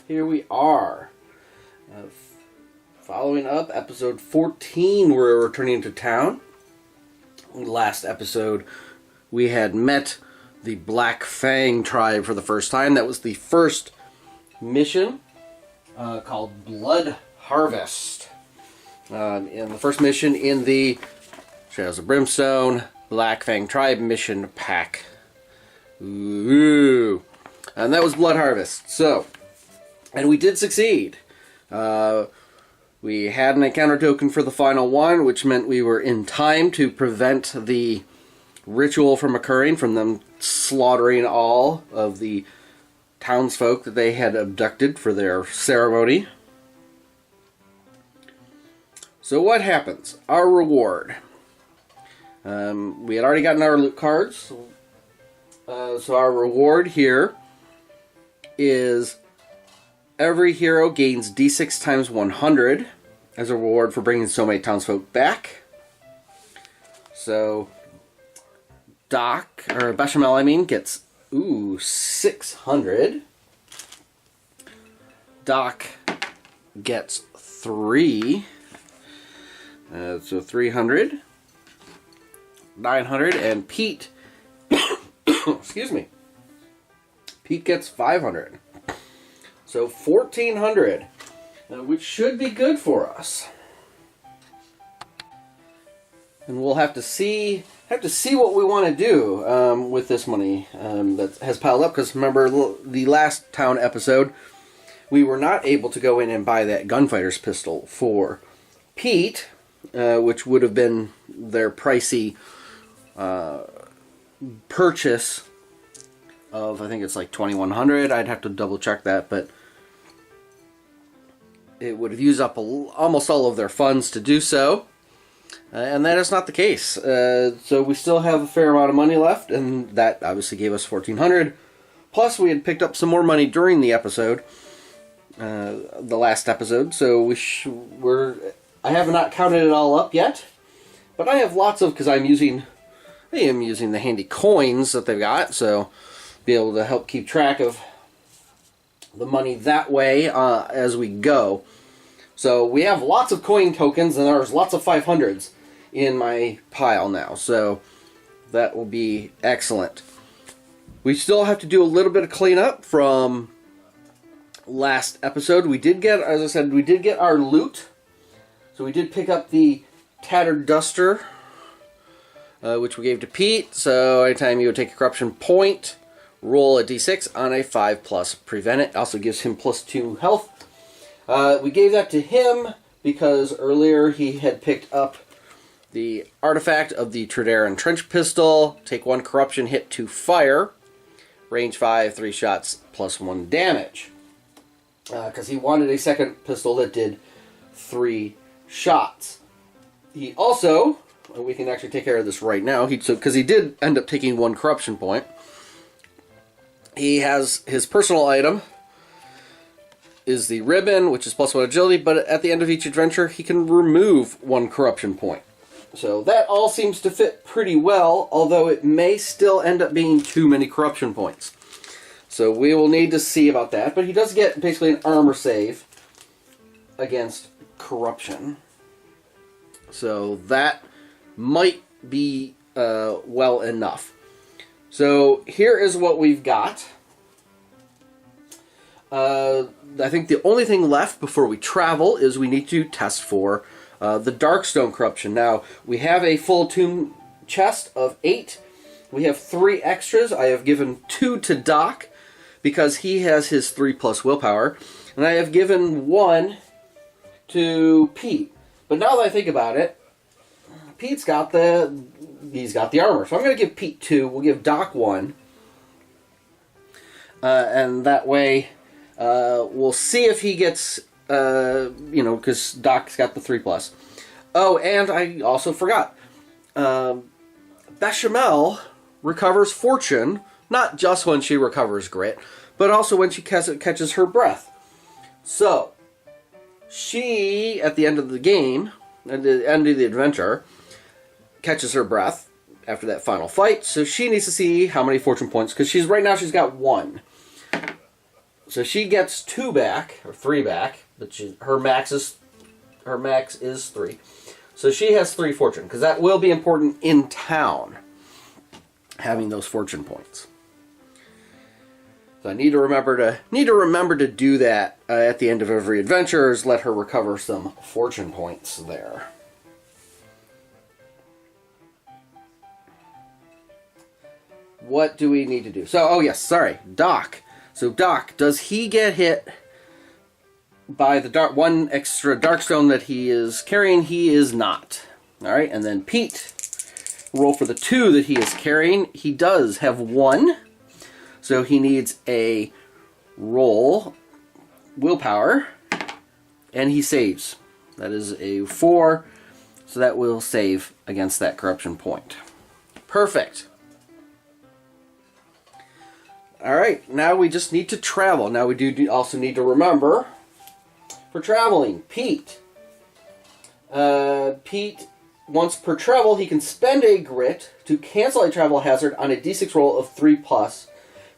here we are. Following up, episode 14, we're returning to town. Last episode, we had met the Black Fang tribe for the first time. That was the first mission, called Blood Harvest. In the first mission in the Shadows of Brimstone Black Fang tribe mission pack. Ooh. And that was Blood Harvest. So, and we did succeed. We had an encounter token for the final one, which meant we were in time to prevent the ritual from occurring, from them slaughtering all of the townsfolk that they had abducted for their ceremony. So what happens? Our reward. We had already gotten our loot cards. So our reward here is every hero gains d6 times 100 as a reward for bringing so many townsfolk back. So Bechamel, gets 600. Doc gets 3. So 300. 900, and Pete, excuse me, Pete gets 500. So 1,400, which should be good for us. And we'll have to see what we want to do with this money that has piled up. Because remember, the last town episode, we were not able to go in and buy that gunfighter's pistol for Pete, which would have been their pricey purchase of, I think it's like 2,100. I'd have to double check that, but it would have used up almost all of their funds to do so, and that is not the case. So we still have a fair amount of money left, and that obviously gave us 1,400. Plus, we had picked up some more money during the episode, the last episode. So I have not counted it all up yet, but I have lots of, because I am using the handy coins that they've got, so be able to help keep track of the money that way as we go. So we have lots of coin tokens, and there's lots of 500s in my pile now, so that will be excellent. We still have to do a little bit of cleanup from last episode. We did get, as I said, we did get our loot. So we did pick up the Tattered Duster, which we gave to Pete. So anytime you would take a corruption point, roll a d6 on a 5+ prevent it. Also gives him +2 health. We gave that to him because earlier he had picked up the artifact of the Tredaran Trench Pistol. Take 1 corruption hit to fire. Range 5, 3 shots, +1 damage. Because he wanted a second pistol that did 3 shots. He also, we can actually take care of this right now, because he did end up taking 1 corruption point. He has his personal item is the ribbon, which is +1 agility, but at the end of each adventure, he can remove 1 corruption point. So that all seems to fit pretty well, although it may still end up being too many corruption points. So we will need to see about that, but he does get basically an armor save against corruption. So that might be well enough. So here is what we've got. I think the only thing left before we travel is we need to test for the Darkstone corruption. Now, we have a full tomb chest of 8. We have 3 extras. I have given 2 to Doc because he has his 3+ willpower. And I have given 1 to Pete. But now that I think about it, Pete's got he's got the armor. So I'm going to give Pete 2. We'll give Doc 1. And that way, we'll see if he gets, because Doc's got the 3+. Oh, and I also forgot. Bechamel recovers fortune, not just when she recovers grit, but also when she catches her breath. So, she, at the end of the game, at the end of the adventure, catches her breath after that final fight, so she needs to see how many fortune points, because right now she's got 1. So she gets 2 back, or 3 back, but her max is 3. So she has 3 fortune, because that will be important in town, having those fortune points. So I need to remember to do that at the end of every adventure, is let her recover some fortune points there. What do we need to do? So, oh yes, sorry, Doc. So Doc, does he get hit by the one extra Darkstone that he is carrying? He is not. All right, and then Pete, roll for the 2 that he is carrying. He does have 1. So he needs a roll, willpower, and he saves. That is a 4, so that will save against that corruption point. Perfect. Alright, now we just need to travel. Now we do also need to remember, for traveling, Pete. Pete, once per travel, he can spend a grit to cancel a travel hazard on a d6 roll of 3+,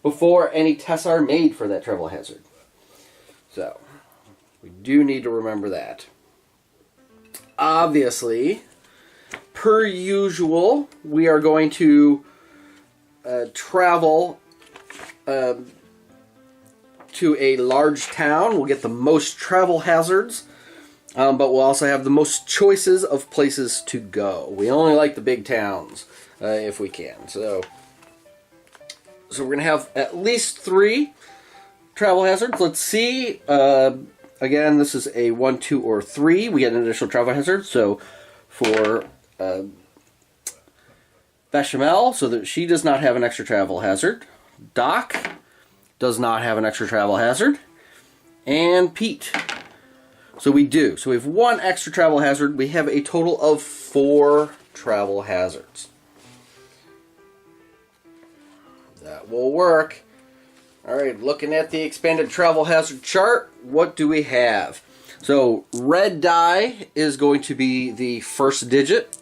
before any tests are made for that travel hazard. So, we do need to remember that. Obviously, per usual, we are going to travel to a large town. We'll get the most travel hazards, but we'll also have the most choices of places to go. We only like the big towns, if we can. So we're going to have at least 3 travel hazards. Let's see. Again, this is a 1, 2, or 3. We get an additional travel hazard. So for Bechamel, so that she does not have an extra travel hazard. Doc does not have an extra travel hazard. And Pete. So we do. So we have 1 extra travel hazard. We have a total of 4 travel hazards. That will work. Alright, looking at the expanded travel hazard chart, what do we have? So, red die is going to be the first digit.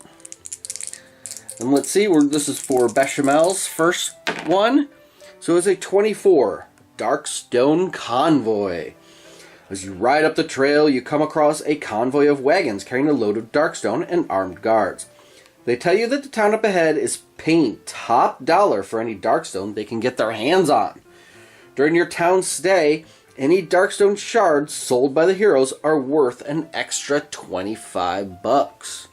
And let's see, this is for Bechamel's first one. So it's a 24, Darkstone Convoy. As you ride up the trail, you come across a convoy of wagons carrying a load of Darkstone and armed guards. They tell you that the town up ahead is paying top dollar for any Darkstone they can get their hands on. During your town stay, any Darkstone shards sold by the heroes are worth an extra $25.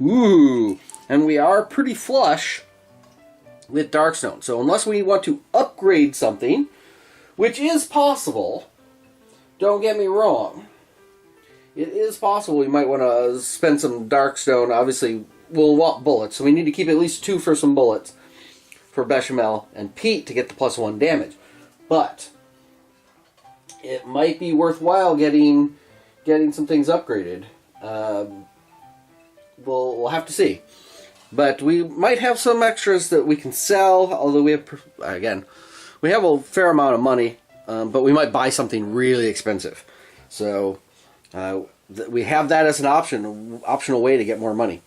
Ooh, and we are pretty flush with Darkstone. So unless we want to upgrade something, which is possible, don't get me wrong, it is possible we might want to spend some Darkstone. Obviously, we'll want bullets, so we need to keep at least 2 for some bullets for Bechamel and Pete to get the +1 damage. But it might be worthwhile getting some things upgraded. We'll have to see. But we might have some extras that we can sell, although we have a fair amount of money, but we might buy something really expensive. So we have that as an optional way to get more money.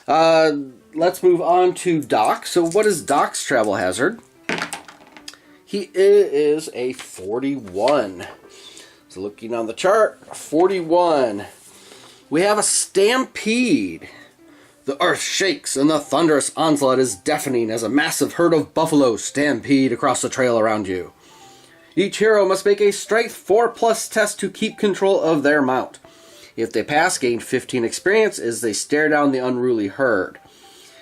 Let's move on to Doc. So what is Doc's travel hazard? He is a 41. So looking on the chart, 41. We have a stampede. The earth shakes and the thunderous onslaught is deafening as a massive herd of buffalo stampede across the trail around you. Each hero must make a strength 4+ test to keep control of their mount. If they pass, gain 15 experience as they stare down the unruly herd.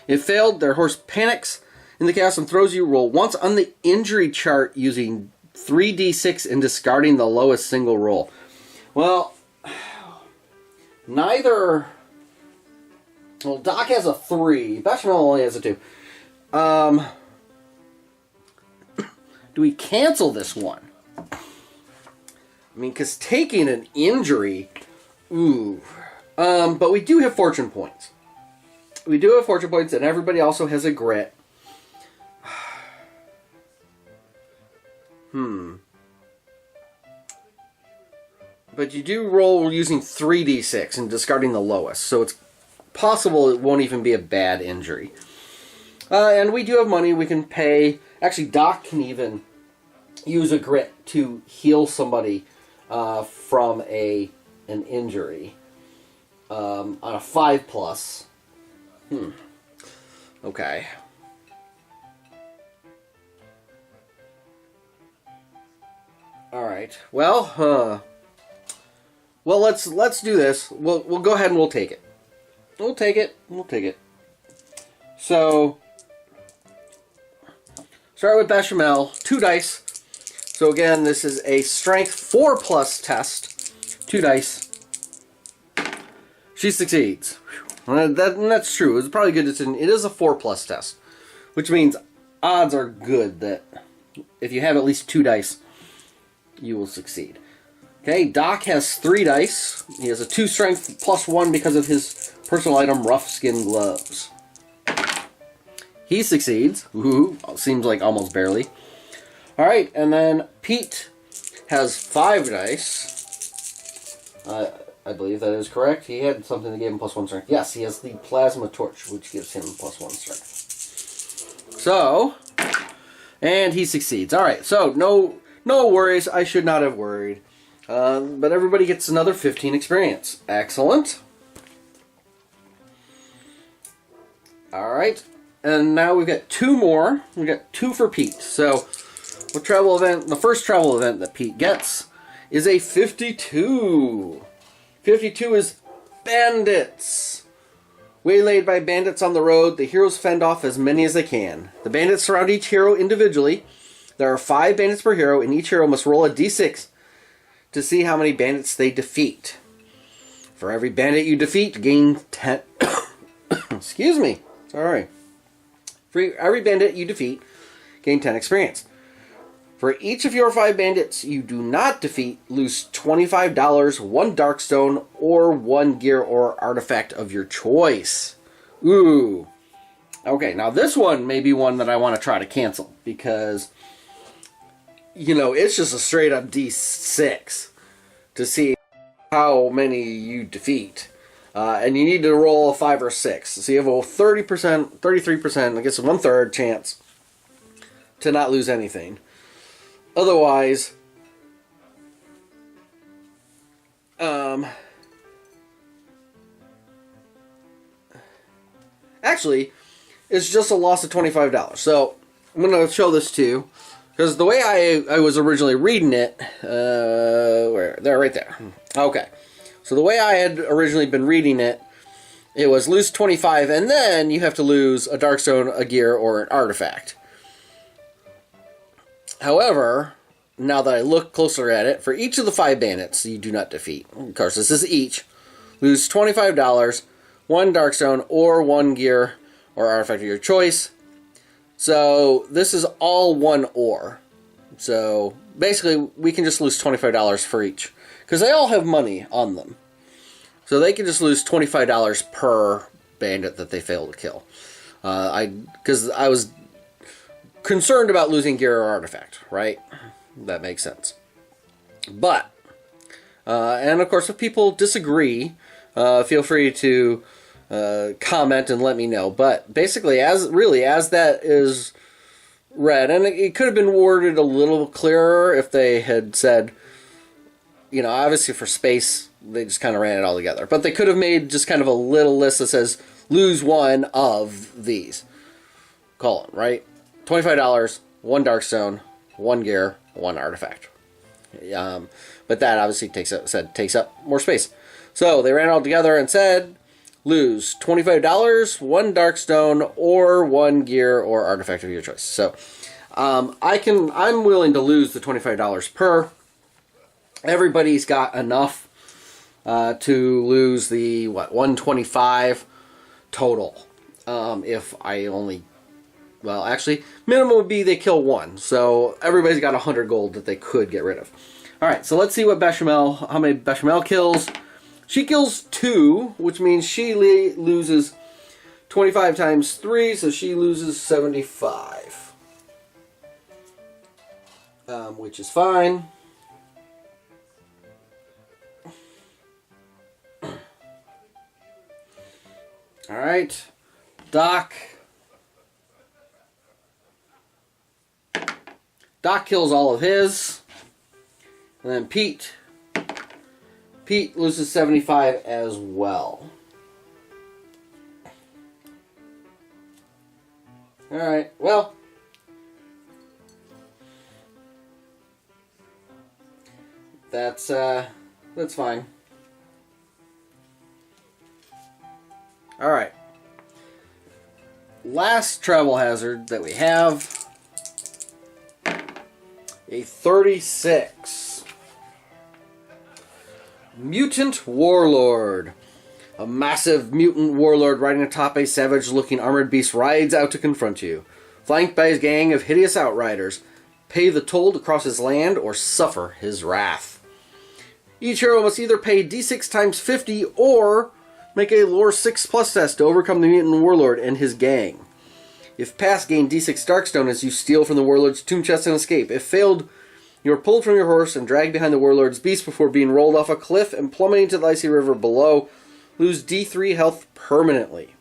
If failed, their horse panics in the chaos and throws you. Roll once on the injury chart using 3d6 and discarding the lowest single roll. Well, Doc has a 3. Bechamel only has a 2. Do we cancel this one? I mean, because taking an injury... Ooh. But we do have fortune points. We do have fortune points, and everybody also has a grit. But you do roll using 3d6 and discarding the lowest, so it's possible it won't even be a bad injury. And we do have money we can pay. Actually, Doc can even use a grit to heal somebody from an injury on a 5+. Okay. All right. Well, let's do this. We'll go ahead and we'll take it. We'll take it. So, start with Bechamel, 2 dice. So again, this is a strength 4+ test, 2 dice. She succeeds. And that's true. It's probably good. It is a 4+ test, which means odds are good that if you have at least 2 dice, you will succeed. Okay, Doc has 3 dice. He has a 2 strength +1 because of his personal item, rough skin gloves. He succeeds. Ooh, seems like almost barely. All right, and then Pete has 5 dice. I believe that is correct. He had something that gave him +1 strength. Yes, he has the plasma torch, which gives him +1 strength. So, and he succeeds. All right, so no worries. I should not have worried. But everybody gets another 15 experience. Excellent. All right, and now we've got 2 more. We've got 2 for Pete. So, the first travel event that Pete gets is a 52. 52 is bandits. Waylaid by bandits on the road, the heroes fend off as many as they can. The bandits surround each hero individually. There are 5 bandits per hero, and each hero must roll a d6 to see how many bandits they defeat. For every bandit you defeat, gain 10... Excuse me. Sorry. For every bandit you defeat, gain 10 experience. For each of your 5 bandits you do not defeat, lose $25, 1 Darkstone, or 1 gear or artifact of your choice. Ooh. Okay, now this one may be one that I want to try to cancel, because, you know, it's just a straight up D6 to see how many you defeat. And you need to roll a 5 or 6. So you have a 30%, 33%, I guess a 1/3 chance to not lose anything. Otherwise, actually, it's just a loss of $25. So I'm going to show this to you, because the way I was originally reading it, right there. Okay. So the way I had originally been reading it, it was lose 25, and then you have to lose a Darkstone, a gear, or an artifact. However, now that I look closer at it, for each of the 5 bandits you do not defeat, of course this is each, lose $25, 1 Darkstone, or 1 gear or artifact of your choice. So this is all 1 or. So basically we can just lose $25 for each, because they all have money on them. So they can just lose $25 per bandit that they fail to kill. Because I was concerned about losing gear or artifact, right? That makes sense. But, and of course, if people disagree, feel free to comment and let me know. But basically, as that is read, and it could have been worded a little clearer if they had said, you know, obviously for space, they just kind of ran it all together. But they could have made just kind of a little list that says, lose 1 of these. Column, right? $25, 1 Darkstone, 1 gear, 1 artifact. But that obviously takes up more space. So they ran it all together and said, lose $25, 1 Darkstone, or 1 gear or artifact of your choice. So I'm willing to lose the $25 per. Everybody's got enough to lose the 125 total. If I only, well, actually, minimum would be they kill 1. So everybody's got 100 gold that they could get rid of. All right, so let's see what how many Bechamel kills. She kills 2, which means she loses 25 times 3, so she loses 75. Which is fine. All right, Doc Doc kills all of his. And then Pete loses 75 as well. Alright, well. That's fine. Alright. Last travel hazard that we have. A 36. Mutant Warlord. A massive mutant warlord riding atop a savage-looking armored beast rides out to confront you. Flanked by his gang of hideous outriders, pay the toll to cross his land or suffer his wrath. Each hero must either pay d6 times 50 or make a lore 6+ test to overcome the mutant warlord and his gang. If passed, gain d6 Darkstone as you steal from the warlord's tomb chest and escape. If failed, you are pulled from your horse and dragged behind the warlord's beast before being rolled off a cliff and plummeting to the icy river below. Lose d3 health permanently.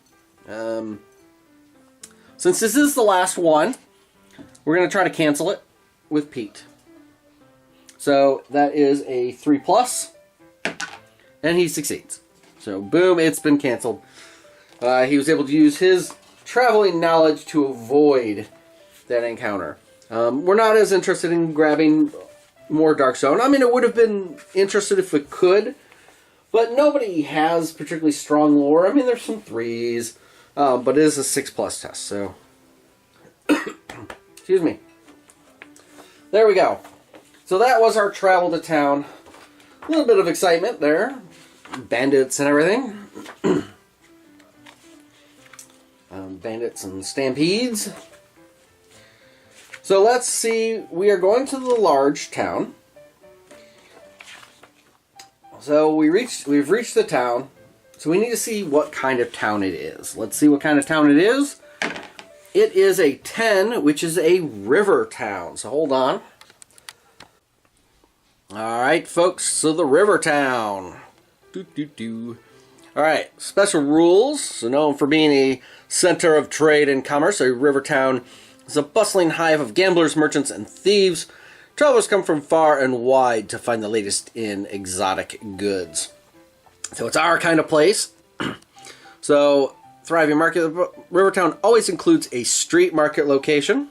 Since this is the last one, we're going to try to cancel it with Pete. So that is a 3+, and he succeeds. So boom, it's been canceled. He was able to use his traveling knowledge to avoid that encounter. We're not as interested in grabbing more Darkstone. I mean, it would have been interested if we could, but nobody has particularly strong lore. I mean, there's some 3s, but it is a 6+ test, so... Excuse me. There we go. So that was our travel to town. A little bit of excitement there. Bandits and everything. Bandits and stampedes. So let's see. We are going to the large town. So we've reached the town. So we need to see what kind of town it is. Let's see what kind of town it is. It is a 10, which is a river town. So hold on. Alright, folks. So the river town. Alright, special rules. So known for being a center of trade and commerce, a river town is a bustling hive of gamblers, merchants, and thieves. Travelers come from far and wide to find the latest in exotic goods. So it's our kind of place. So, thriving market. Rivertown always includes a street market location.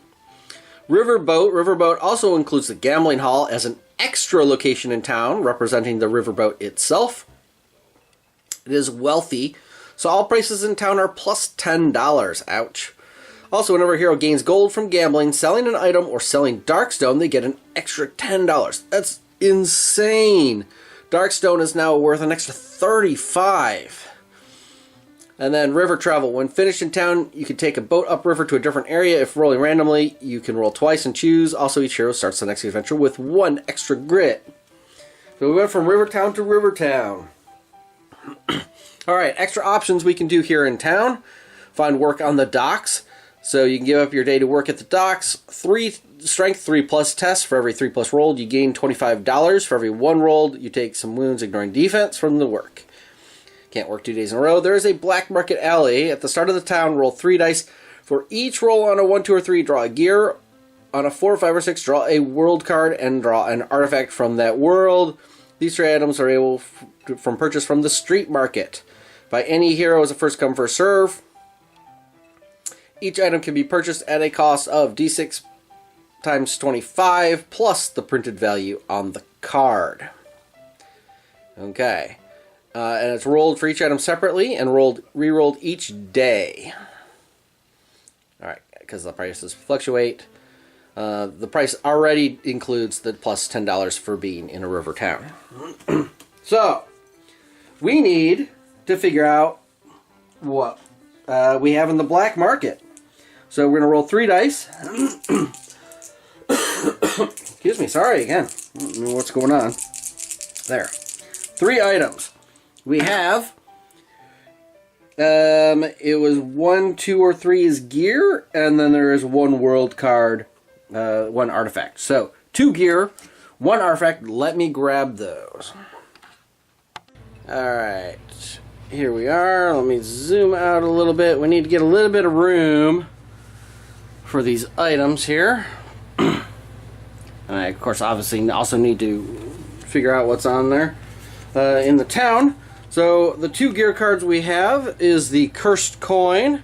Riverboat also includes the gambling hall as an extra location in town, representing the riverboat itself. It is wealthy, so all prices in town are plus $10. Ouch. Also, whenever a hero gains gold from gambling, selling an item, or selling Darkstone, they get an extra $10. That's insane. Darkstone is now worth an extra $35. And then river travel. When finished in town, you can take a boat upriver to a different area. If rolling randomly, you can roll twice and choose. Also, each hero starts the next adventure with 1 extra grit. So we went from Rivertown to Rivertown. Alright, extra options we can do here in town. Find work on the docks. So you can give up your day to work at the docks. 3 strength 3+ tests for every 3+ rolled. You gain $25. For every 1 rolled, you take some wounds ignoring defense from the work. Can't work 2 days in a row. There is a black market alley. At the start of the town, roll 3 dice. For each roll on a 1, 2, or 3, draw a gear. On a 4, 5, or 6, draw a world card and draw an artifact from that world. These 3 items are able from purchase from the street market. By any hero as a first come first serve. Each item can be purchased at a cost of d6 times 25 plus the printed value on the card. Okay. And it's rolled for each item separately and re-rolled each day. Alright, because the prices fluctuate. The price already includes the plus $10 for being in a river town. So, we need to figure out what we have in the black market. So we're going to roll 3 dice. Excuse me, sorry again. I don't know what's going on. There. 3 items. We have, it was 1, 2, or 3 is gear, and then there is 1 world card, 1 artifact. So, 2 gear, 1 artifact. Let me grab those. Alright, here we are. Let me zoom out a little bit. We need to get a little bit of room for these items here. And I, of course, obviously also need to figure out what's on there in the town. So the 2 gear cards we have is the Cursed Coin.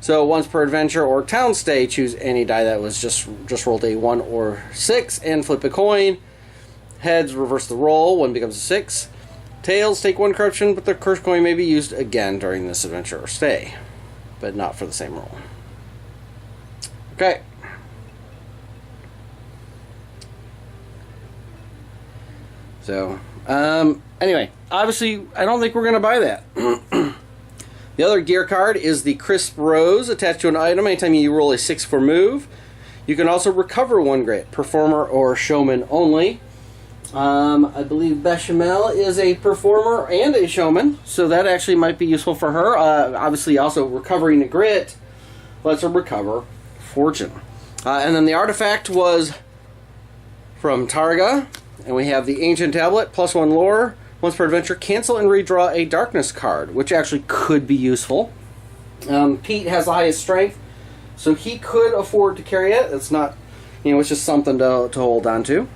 So once per adventure or town stay, choose any die that was just rolled a 1 or 6 and flip a coin. Heads, reverse the roll, 1 becomes a 6. Tails, take 1 corruption, but the Cursed Coin may be used again during this adventure or stay, but not for the same roll. Okay. So, anyway, obviously, I don't think we're going to buy that. The other gear card is the Crisp Rose, attached to an item anytime you roll a 6 for move. You can also recover 1 grit, performer or showman only. I believe Bechamel is a performer and a showman, so that actually might be useful for her. Obviously, also recovering a grit lets her recover fortune. And then the artifact was from Targa, and we have the Ancient Tablet, +1 lore. Once per adventure, cancel and redraw a darkness card, which actually could be useful. Pete has the highest strength, so he could afford to carry it. It's not, it's just something to hold on to.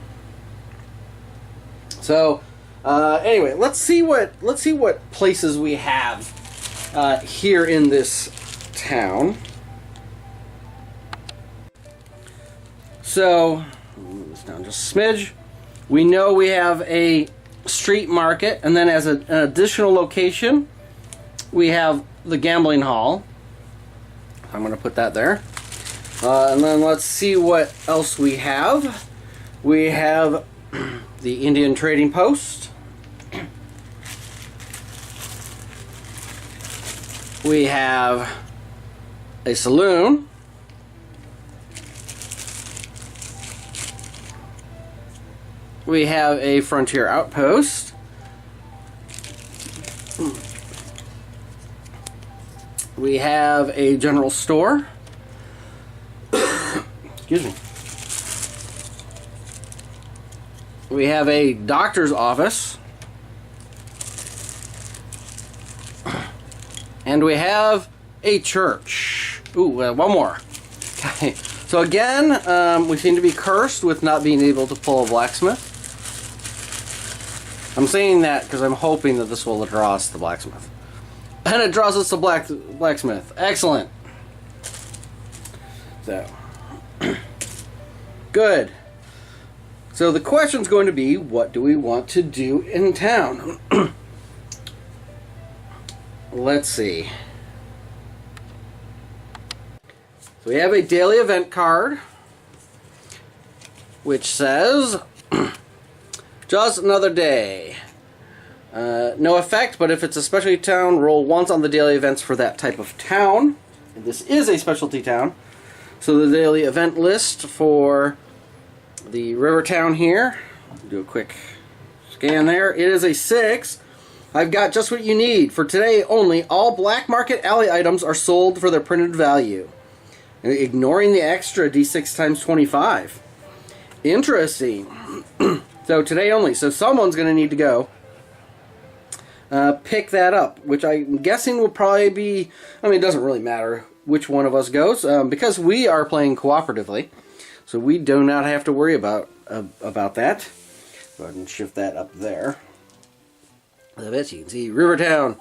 So, anyway, let's see what places we have here in this town. So, move this down just a smidge. We know we have a street market, and then as an additional location, we have the gambling hall. I'm going to put that there. And then let's see what else we have. We have the Indian Trading Post. We have a saloon. We have a frontier outpost. We have a general store. Excuse me. We have a doctor's office. And we have a church. Ooh, one more. Okay. So again, we seem to be cursed with not being able to pull a blacksmith. I'm saying that because I'm hoping that this will draw us the blacksmith. And it draws us the blacksmith. Excellent. So, good. So the question's going to be, what do we want to do in town? Let's see. So we have a daily event card, which says, just another day. No effect, but if it's a specialty town, roll once on the daily events for that type of town. And this is a specialty town. So the daily event list for the river town here, do a quick scan there. It is a 6. I've got just what you need. For today only, all black market alley items are sold for their printed value, ignoring the extra D6 times 25. Interesting. So today only. So someone's going to need to go pick that up, which I'm guessing will probably be, it doesn't really matter which one of us goes, because we are playing cooperatively, so we do not have to worry about that. Go ahead and shift that up there. I bet you can see Rivertown.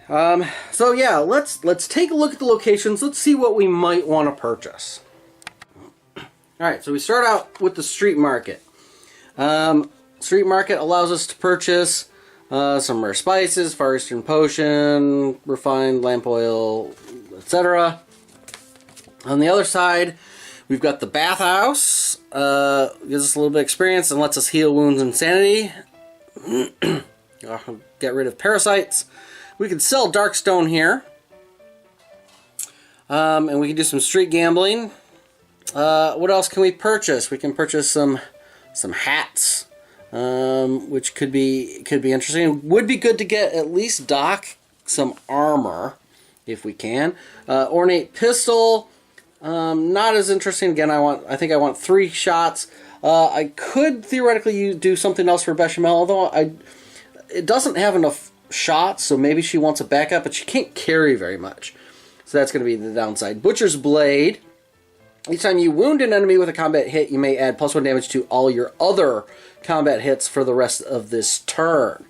So yeah, let's take a look at the locations. Let's see what we might want to purchase. Alright, so we start out with the street market. Street market allows us to purchase some rare spices, Far Eastern potion, refined lamp oil, etc. On the other side, we've got the bathhouse. Gives us a little bit of experience and lets us heal wounds and sanity. Get rid of parasites. We can sell Darkstone here. And we can do some street gambling. What else can we purchase? We can purchase some hats, which could be interesting. Would be good to get at least Doc some armor if we can. Ornate pistol, not as interesting. Again, I think I want 3 shots. I could theoretically do something else for Bechamel, although it doesn't have enough shots, so maybe she wants a backup, but she can't carry very much. So that's going to be the downside. Butcher's Blade. Each time you wound an enemy with a combat hit, you may add +1 damage to all your other combat hits for the rest of this turn.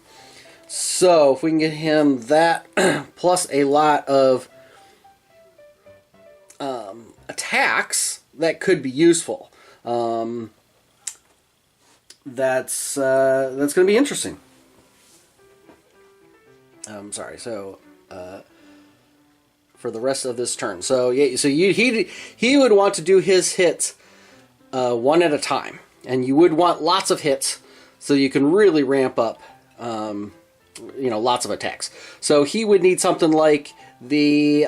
So, if we can get him that, plus a lot of attacks, that could be useful. That's going to be interesting. Sorry, so... for the rest of this turn. So yeah, so he would want to do his hits one at a time, and you would want lots of hits so you can really ramp up, lots of attacks. So he would need something like the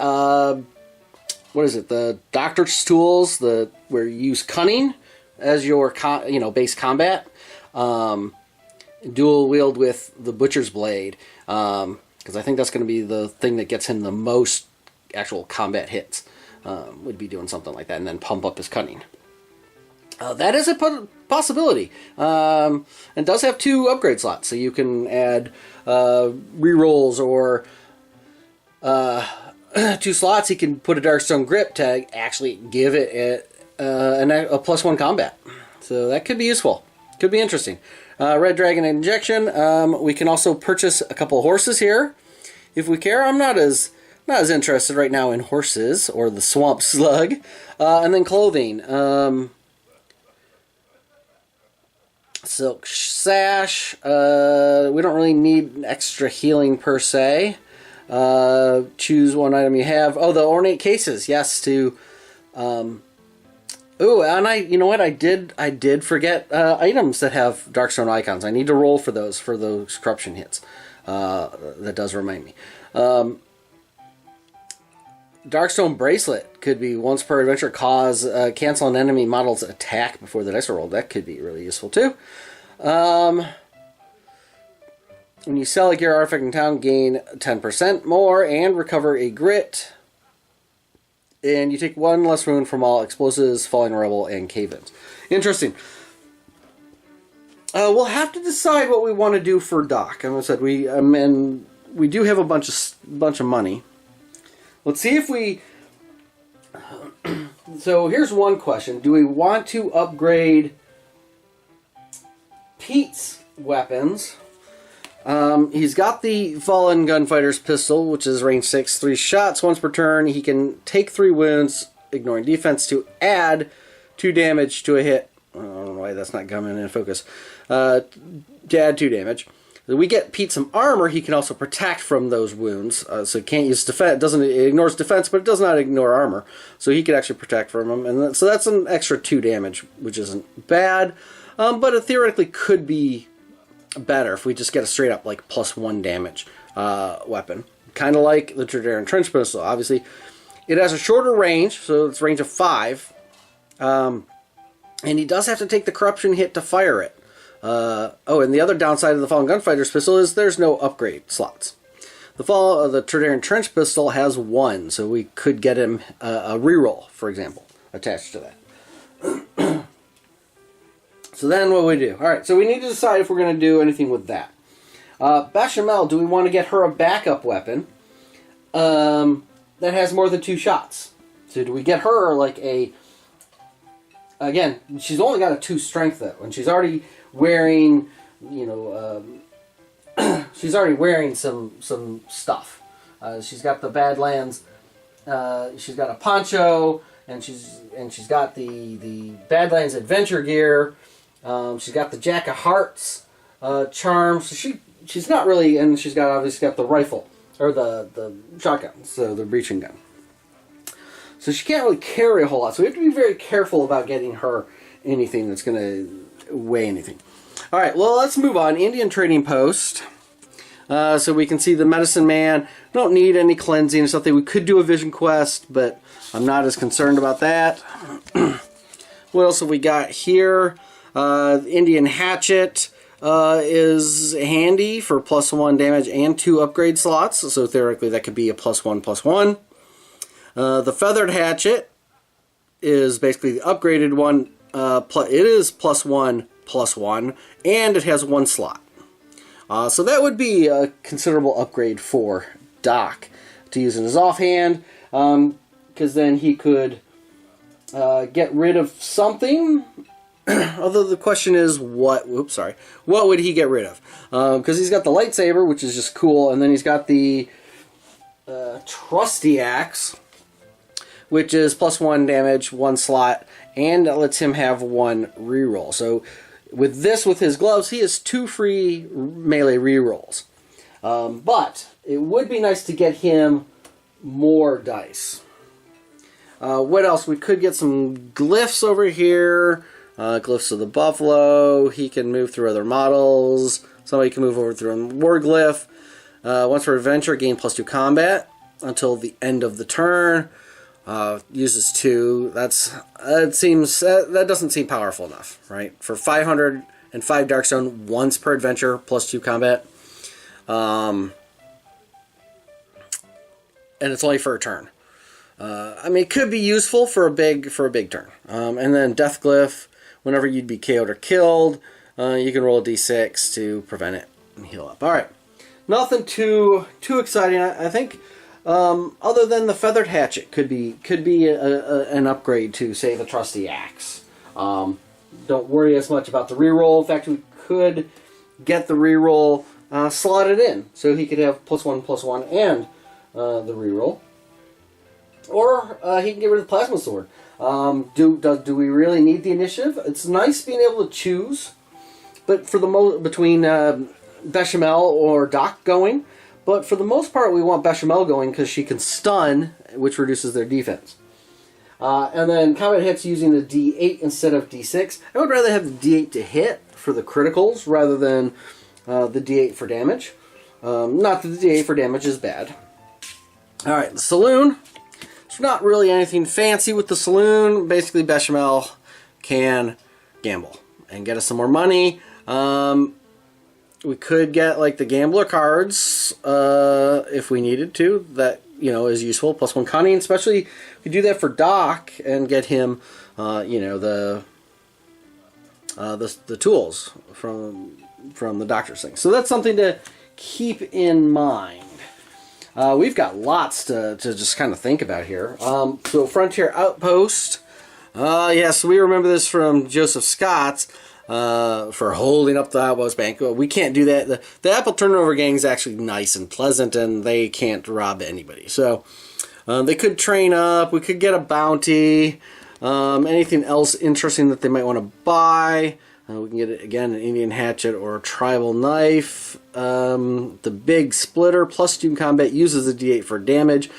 what is it? The Doctor's Tools, where you use cunning as your base combat, dual wield with the Butcher's Blade, because I think that's going to be the thing that gets him the most actual combat hits. Would be doing something like that, and then pump up his cunning. That is a possibility, and does have 2 upgrade slots, so you can add rerolls or 2 slots. He can put a Darkstone Grip to actually give it a +1 combat. So that could be useful. Could be interesting. Red Dragon Injection. We can also purchase a couple of horses here if we care. I'm not as interested right now in horses or the Swamp Slug. And then clothing. Silk Sash. We don't really need extra healing per se. Choose one item you have. Oh, the ornate cases. Yes, to... and you know what? I did forget items that have Darkstone icons. I need to roll for those corruption hits. That does remind me. Darkstone Bracelet could be once per adventure cancel an enemy model's attack before the dice are rolled. That could be really useful too. When you sell a gear artifact in town, gain 10% more and recover a grit. And you take 1 less wound from all explosives, falling rubble, and cave-ins. Interesting. We'll have to decide what we want to do for Doc. As I said, we do have a bunch of money. Let's see if we... So here's one question. Do we want to upgrade Pete's weapons? He's got the Fallen Gunfighter's pistol, which is range 6, 3 shots once per turn. He can take 3 wounds, ignoring defense, to add 2 damage to a hit. I don't know why that's not coming in focus. To add 2 damage. We get Pete some armor. He can also protect from those wounds. So it can't use defense. It ignores defense, but it does not ignore armor. So he could actually protect from them. And so that's an extra 2 damage, which isn't bad. But it theoretically could be better if we just get a straight up like +1 damage weapon. Kind of like the Tridarian Trench Pistol. Obviously, it has a shorter range, so it's range of 5. And he does have to take the corruption hit to fire it. And the other downside of the Fallen Gunfighter's pistol is there's no upgrade slots. The Tridarian Trench Pistol has 1, so we could get him a reroll, for example, attached to that. So then what do we do? Alright, so we need to decide if we're going to do anything with that. Bechamel, do we want to get her a backup weapon that has more than 2 shots? So do we get her like a... Again, she's only got a 2 strength though, and she's already wearing, she's already wearing some stuff. She's got the Badlands, she's got a poncho, and she's got the Badlands adventure gear. She's got the Jack of Hearts charm. So she's not really, and she's obviously got the rifle or the shotgun, so the breaching gun. So she can't really carry a whole lot. So we have to be very careful about getting her anything that's going to weigh anything. All right, well, let's move on. Indian Trading Post. So we can see the Medicine Man. Don't need any cleansing or something. We could do a vision quest, but I'm not as concerned about that. What else have we got here? Indian Hatchet is handy for +1 damage and 2 upgrade slots. So theoretically, that could be a +1/+1. The Feathered Hatchet is basically the upgraded one. It is +1/+1, and it has 1 slot. So that would be a considerable upgrade for Doc to use in his offhand, because then he could get rid of something. Although the question is, what would he get rid of? Because he's got the lightsaber, which is just cool, and then he's got the trusty axe, which is +1 damage, 1 slot, and that lets him have 1 reroll. So with this, with his gloves, he has 2 free melee rerolls. But it would be nice to get him more dice. What else? We could get some glyphs over here. Glyphs of the buffalo. He can move through other models. Somebody can move over through a war glyph. Once per adventure, gain +2 combat until the end of the turn. Uses 2. That doesn't seem powerful enough, right? For 505 Darkstone, once per adventure, +2 combat. And it's only for a turn. I mean, it could be useful for a big turn. And then Death Glyph. Whenever you'd be KO'd or killed, you can roll a d6 to prevent it and heal up. All right, nothing too exciting. I think, other than the feathered hatchet, could be an upgrade to, say, the trusty axe. Don't worry as much about the reroll. In fact, we could get the reroll slotted in, so he could have +1/+1 and the reroll. Or he can get rid of the plasma sword. Do we really need the initiative? It's nice being able to choose, but for the between Bechamel or Doc going. But for the most part, we want Bechamel going because she can stun, which reduces their defense. And then combat hits using the D8 instead of D6. I would rather have the D8 to hit for the criticals rather than the D8 for damage. Not that the D8 for damage is bad. All right, the saloon. There's not really anything fancy with the saloon. Basically, Bechamel can gamble and get us some more money. We could get like the gambler cards if we needed to. That is useful. +1 cunning, especially if we do that for Doc and get him, the tools from the doctor's thing. So that's something to keep in mind. We've got lots to just kind of think about here. So Frontier Outpost. Yes, we remember this from Joseph Scott's for holding up the Outpost Bank. We can't do that. The Apple Turnover Gang is actually nice and pleasant, and they can't rob anybody. So they could train up. We could get a bounty. Anything else interesting that they might want to buy. We can get it again, an Indian hatchet or a tribal knife. The big splitter +2 combat uses the D8 for damage,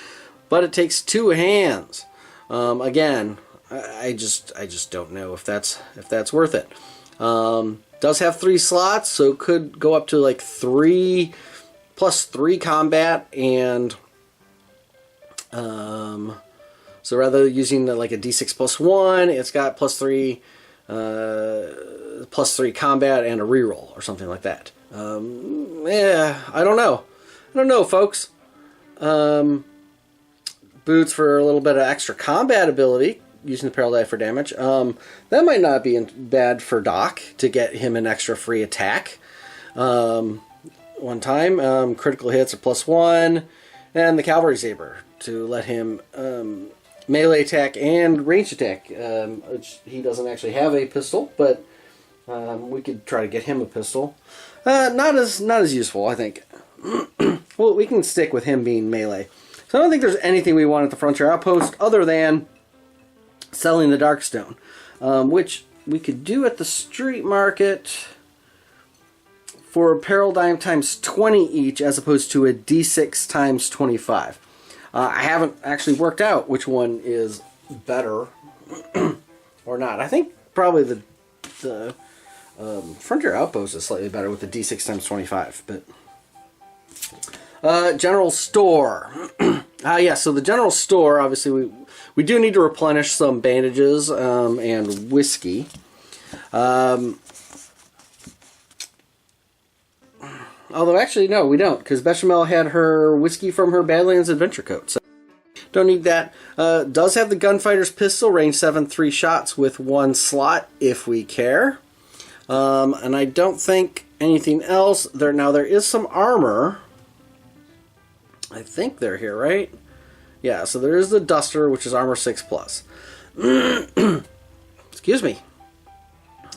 but it takes 2 hands. Again, I just don't know if that's worth it. Does have 3 slots, so could go up to like 3 +3 combat, and so rather than using like a D6 +1, it's got +3 combat and a reroll or something like that. Yeah, I don't know, folks. Boots for a little bit of extra combat ability using the Parallel Die for damage. That might not be bad for Doc to get him an extra free attack. One time, critical hits are +1, and the Cavalry Saber to let him melee attack and range attack. Which he doesn't actually have a pistol, but we could try to get him a pistol. Not as useful, I think. Well, we can stick with him being melee. So I don't think there's anything we want at the Frontier Outpost other than selling the Darkstone, which we could do at the street market for a Paradigm times 20 each, as opposed to a D6 times 25. I haven't actually worked out which one is better or not. I think probably the Frontier Outpost is slightly better with the D6 times 25. But General Store. Yeah, so the General Store, obviously we do need to replenish some bandages and whiskey. Although, actually, no, we don't, because Bechamel had her whiskey from her Badlands Adventure Coat, so don't need that. Does have the Gunfighter's Pistol, range 7, 3 shots with 1 slot, if we care. And I don't think anything else. Now, there is some armor. I think they're here, right? Yeah, so there is the Duster, which is armor 6+. Excuse me.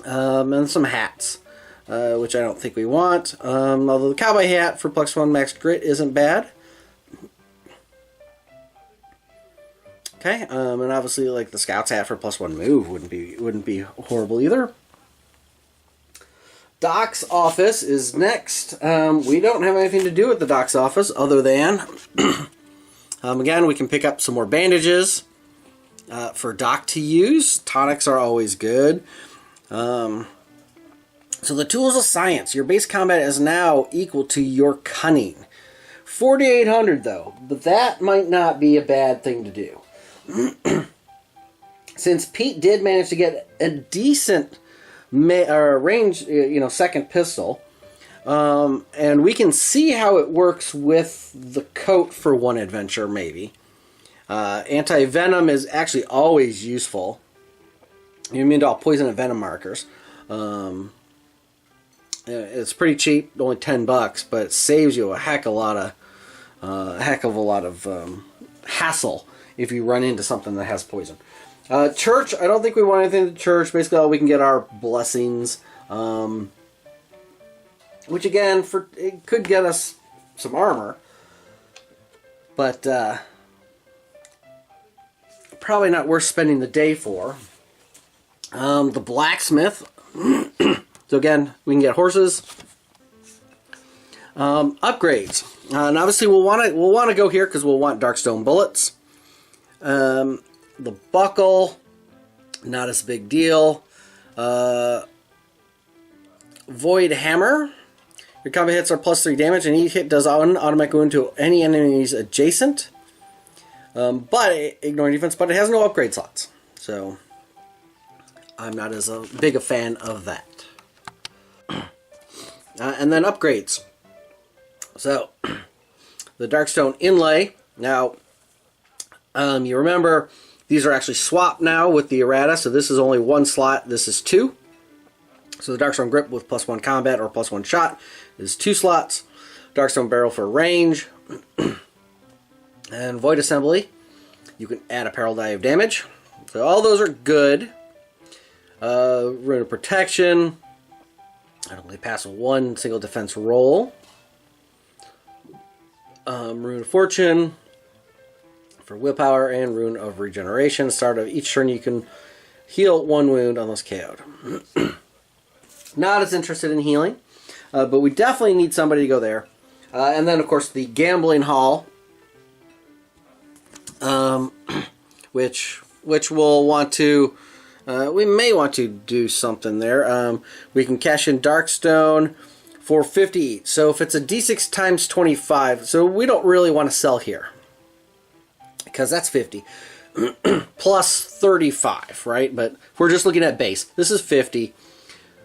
And some hats, which I don't think we want. Although the cowboy hat for +1 max grit isn't bad. Okay, and obviously, like the Scout's hat for +1 move wouldn't be horrible either. Doc's office is next. We don't have anything to do with the Doc's office other than, again, we can pick up some more bandages for Doc to use. Tonics are always good. So the tools of science. Your base combat is now equal to your cunning. 4,800 though, but that might not be a bad thing to do. Since Pete did manage to get a decent range, second pistol, and we can see how it works with the coat for one adventure, maybe. Anti-venom is actually always useful. You mean all poison and venom markers. It's pretty cheap, only $10, but it saves you a heck of a lot of hassle if you run into something that has poison. Church, I don't think we want anything to church. Basically, all we can get are blessings, which again, it could get us some armor, but probably not worth spending the day for. The blacksmith. So again, we can get horses. Upgrades, and obviously we'll want to go here because we'll want Darkstone bullets. The buckle, not as big deal. Void hammer. Your combat hits are +3 damage, and each hit does an automatic wound to any enemies adjacent. But ignoring defense, but it has no upgrade slots, so I'm not as big a fan of that. And then upgrades. So the Darkstone inlay. Now, you remember these are actually swapped now with the errata, so this is only 1 slot, this is 2. So the Darkstone grip with +1 combat or +1 shot is 2 slots. Darkstone barrel for range. And void assembly, you can add a peril die of damage. So all those are good. Rune of protection. I only pass 1 single defense roll. Rune of fortune for willpower, and rune of regeneration. Start of each turn you can heal 1 wound unless KO'd. Not as interested in healing, but we definitely need somebody to go there. And then of course the gambling hall, which we'll want to, we may want to do something there. We can cash in Darkstone for 50 each. So if it's a D6 times 25, so we don't really want to sell here, because that's 50 plus 35, right? But if we're just looking at base, this is 50.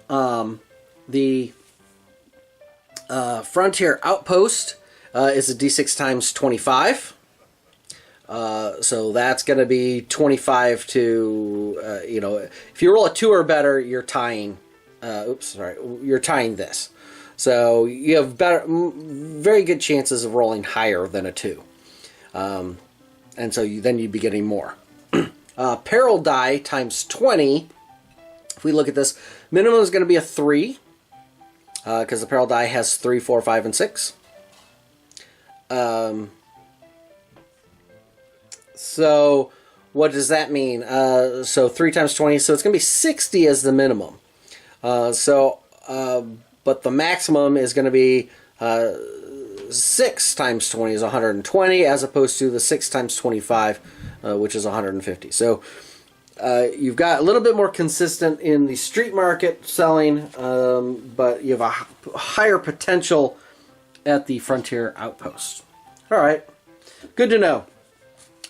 The Frontier Outpost is a D6 times 25. So that's going to be 25 to, if you roll a 2 or better, you're tying, you're tying this. So you have very good chances of rolling higher than a 2. And so then you'd be getting more. Peril die times 20. If we look at this, minimum is going to be a 3. Because the peril die has 3, 4, 5, and 6. So what does that mean? So 3 times 20, so it's going to be 60 as the minimum. But the maximum is going to be 6 times 20 is 120, as opposed to the 6 times 25, which is 150. So you've got a little bit more consistent in the street market selling, but you have a higher potential at the Frontier Outpost. All right, good to know.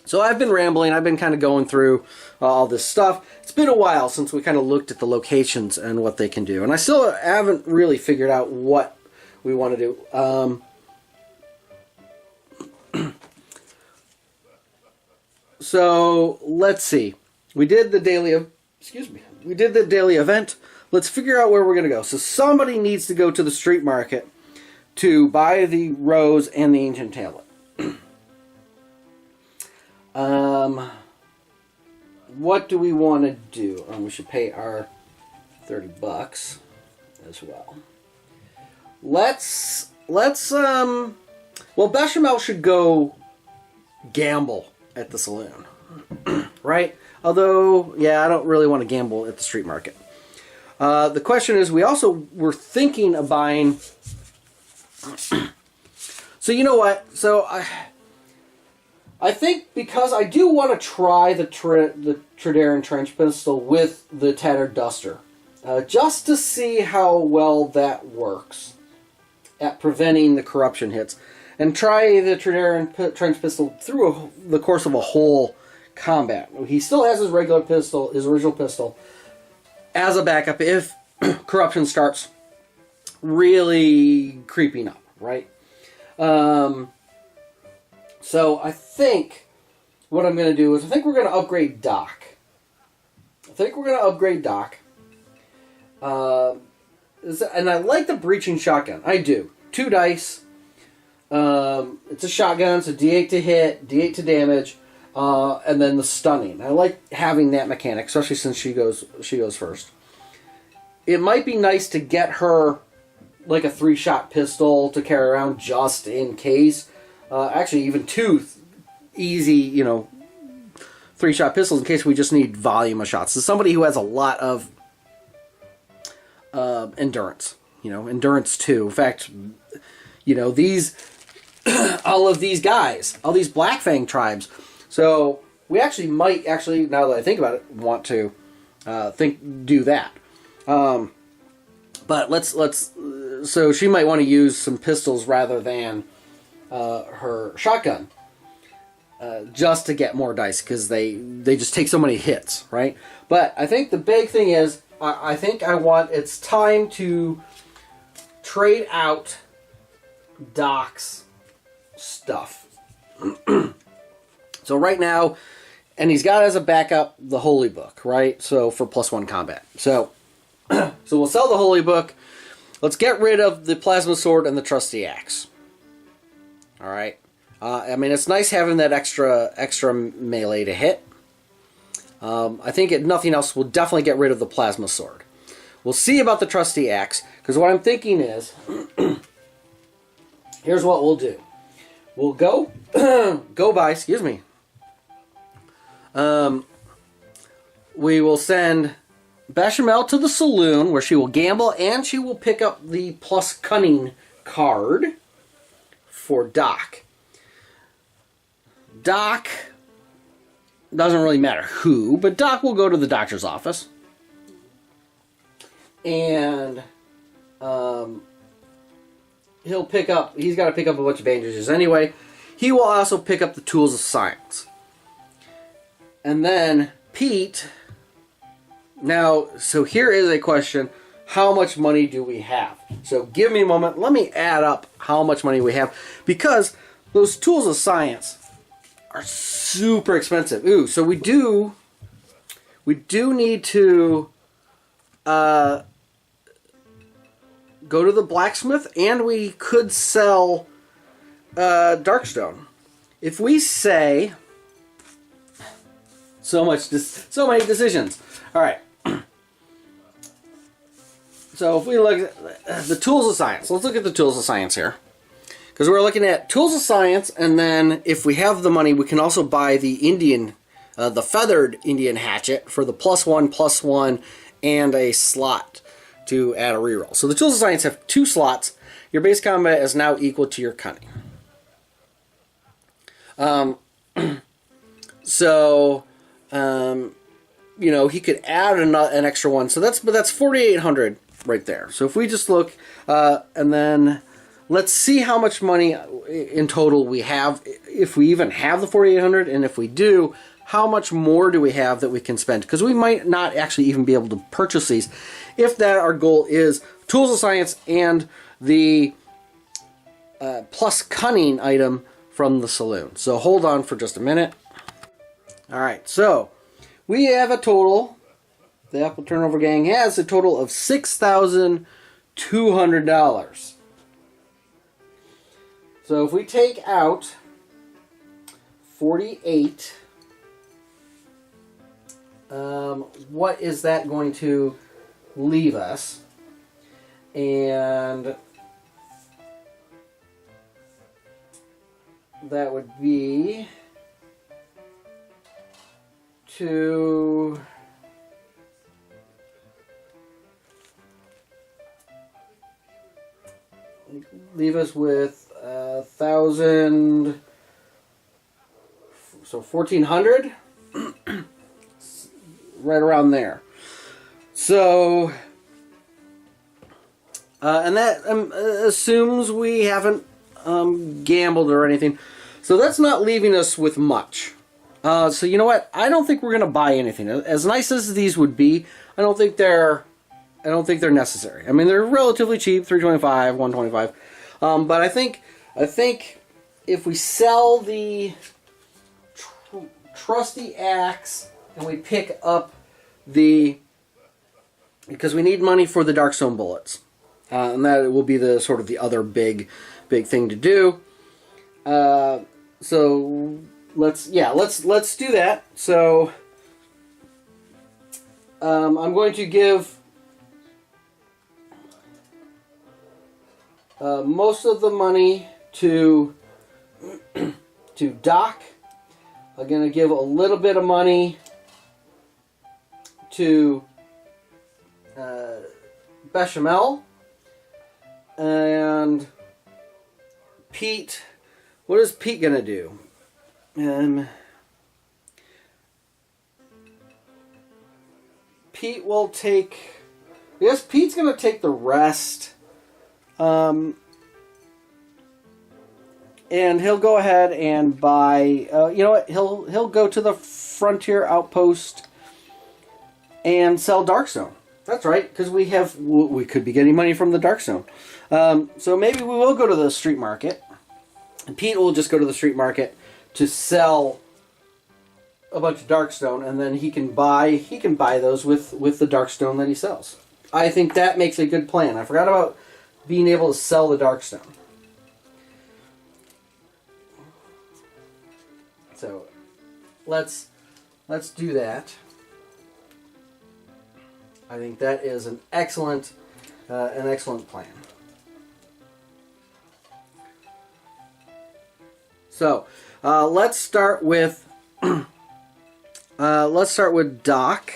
So I've been rambling. I've been kind of going through all this stuff. It's been a while since we kind of looked at the locations and what they can do. And I still haven't really figured out what we want to do. So let's see. We did the daily event. Let's figure out where we're going to go. So somebody needs to go to the street market to buy the rose and the ancient tablet. what do we want to do? We should pay our $30 as well. Well, Bechamel should go gamble at the saloon, right? Although, yeah, I don't really want to gamble at the street market. The question is, we also were thinking of buying. So you know what? So I think because I do want to try the Tredaran trench pistol with the Tattered Duster, just to see how well that works at preventing the corruption hits, and try the Tredaran trench pistol through the course of a whole combat. He still has his regular pistol, his original pistol, as a backup if corruption starts really creeping up, right? So I think what I'm going to do is I think we're going to upgrade Doc. And I like the breaching shotgun. I do. 2 dice. It's a shotgun, so D8 to hit, D8 to damage, and then the stunning. I like having that mechanic, especially since she goes first. It might be nice to get her like a 3-shot pistol to carry around just in case. Actually, even 2 easy, 3-shot pistols in case we just need volume of shots. So somebody who has a lot of endurance, endurance 2. In fact, these all of these guys, all these Black Fang tribes. So we might now that I think about it, want to do that. But let's so she might want to use some pistols rather than her shotgun, just to get more dice, because they just take so many hits, right? But I think the big thing is it's time to trade out Doc's stuff. So right now, and he's got as a backup the Holy Book, right? So for +1 combat. So we'll sell the Holy Book. Let's get rid of the Plasma Sword and the Trusty Axe. All right. It's nice having that extra melee to hit. I think if nothing else, we'll definitely get rid of the Plasma Sword. We'll see about the Trusty Axe, because what I'm thinking is, here's what we'll do. We'll go by, excuse me. We will send Bechamel to the saloon, where she will gamble, and she will pick up the plus cunning card for Doc. Doc, doesn't really matter who, but Doc will go to the doctor's office. And he's got to pick up a bunch of bandages anyway. He will also pick up the tools of science. And then Pete, so here is a question. How much money do we have? So give me a moment. Let me add up how much money we have, because those tools of science are super expensive. Ooh, so we do need to go to the blacksmith, and we could sell Darkstone. If we say so many decisions. All right. So if we look at the tools of science, let's look at the tools of science here. Because we're looking at tools of science, and then if we have the money, we can also buy the the feathered Indian hatchet for the +1/+1 and a slot to add a reroll. So the tools of science have 2 slots. Your base combat is now equal to your cunning. He could add an extra one. So that's 4,800 right there. So if we just look, and then let's see how much money in total we have, if we even have the 4,800, and if we do, how much more do we have that we can spend? Because we might not actually even be able to purchase these, if that our goal is tools of science and the plus cunning item from the saloon. So hold on for just a minute. All right, so we have a total. The Apple Turnover Gang has a total of $6,200. So if we take out 48 what is that going to leave us? And that would be to leave us with 1,000, so 1,400, right around there. So, and that assumes we haven't gambled or anything. So that's not leaving us with much. So you know what? I don't think we're going to buy anything. As nice as these would be, I don't think they're necessary. I mean, they're relatively cheap, $325, $125. But I think if we sell the trusty axe and we pick up because we need money for the Darkstone bullets, and that will be the sort of the other big thing to do. So let's do that. So I'm going to give most of the money to Doc. I'm going to give a little bit of money to Bechamel. And Pete, what is Pete going to do? Pete will take... Yes, Pete's going to take the rest. And he'll go ahead and buy... you know what? He'll go to the Frontier Outpost and sell Darkstone. That's right, because we could be getting money from the Darkstone. So maybe we will go to the street market. And Pete will just go to the street market to sell a bunch of Darkstone, and then he can buy those with the Darkstone that he sells. I think that makes a good plan. I forgot about being able to sell the Darkstone. So let's do that. I think that is an excellent plan. So let's start with Doc.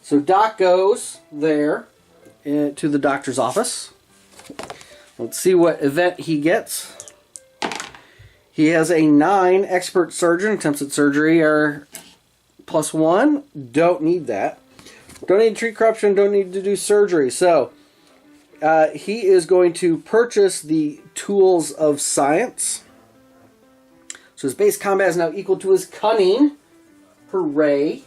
So Doc goes there to the doctor's office. Let's see what event he gets. He has a 9 expert surgeon. Attempts at surgery are +1. Don't need that. Don't need to treat corruption. Don't need to do surgery. So he is going to purchase the tools of science. So his base combat is now equal to his cunning. Hooray.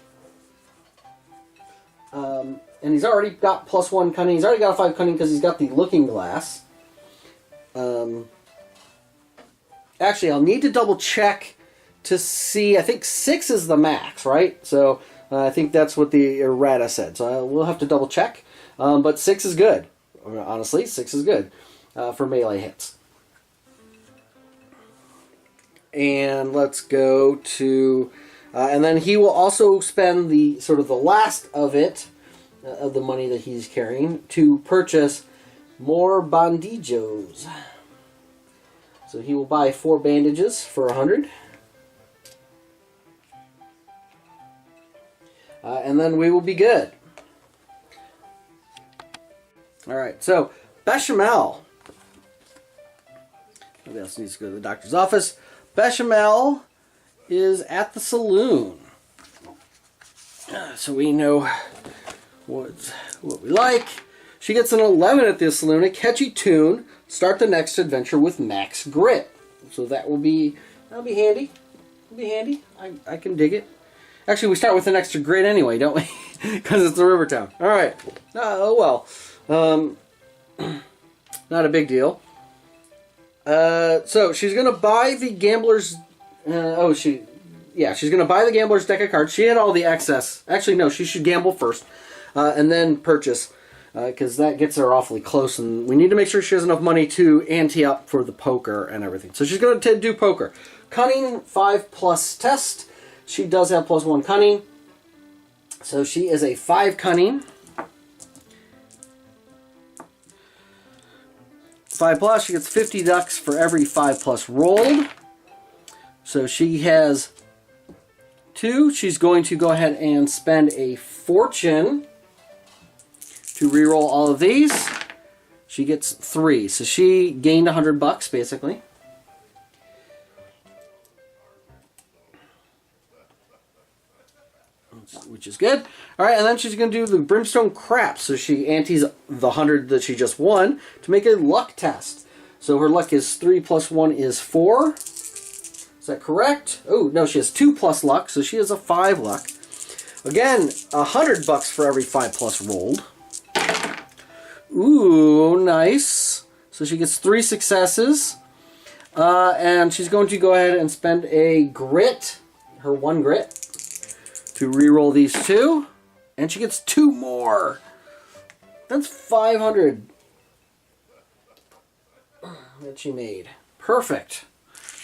And he's already got +1 cunning. He's already got a 5 cunning because he's got the looking glass. Actually, I'll need to double check to see. I think 6 is the max, right? So I think that's what the errata said. So we'll have to double check. But 6 is good. Honestly, 6 is good for melee hits. And let's go to... and then he will also spend the sort of the last of it, of the money that he's carrying, to purchase more bandijos. So he will buy 4 bandages for 100. And then we will be good. Alright, so Bechamel. Nobody else needs to go to the doctor's office. Bechamel is at the saloon. So we know what we like. She gets an 11 at the saloon, a catchy tune. Start the next adventure with max grit. So that'll be handy. It'll be handy. I can dig it. Actually, we start with an extra grit anyway, don't we? Because it's a river town. All right. Oh well. Not a big deal. So she's gonna buy the gambler's. She's gonna buy the gambler's deck of cards. She had all the excess. Actually, no. She should gamble first, and then purchase, because that gets her awfully close, and we need to make sure she has enough money to ante up for the poker and everything. So she's gonna do poker. Cunning 5+ test. She does have +1 cunning. So she is a 5 cunning. 5 plus, she gets 50 ducks for every 5 plus rolled. So she has 2. She's going to go ahead and spend a fortune to reroll all of these. She gets 3. So she gained $100 basically. Which is good. Alright, and then she's going to do the Brimstone crap. So she antes the 100 that she just won to make a luck test. So her luck is 3 plus 1 is 4. Is that correct? Oh, no, she has 2 plus luck, so she has a 5 luck. Again, $100 for every 5 plus rolled. Ooh, nice. So she gets 3 successes. And she's going to go ahead and spend a grit, her 1 grit, to reroll these 2, and she gets 2 more. That's 500 that she made. Perfect.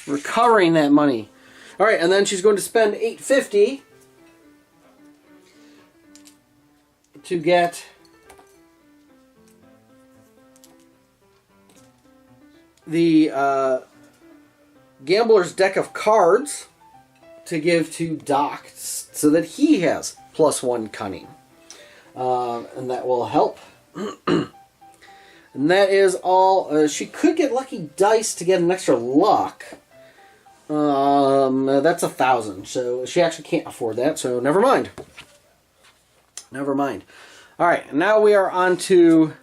Recovering that money. All right, and then she's going to spend $850 to get the Gambler's deck of cards to give to Doc so that he has +1 cunning. And that will help. And that is all. She could get lucky dice to get an extra luck. That's 1,000. So she actually can't afford that. So never mind. Never mind. All right. Now we are on to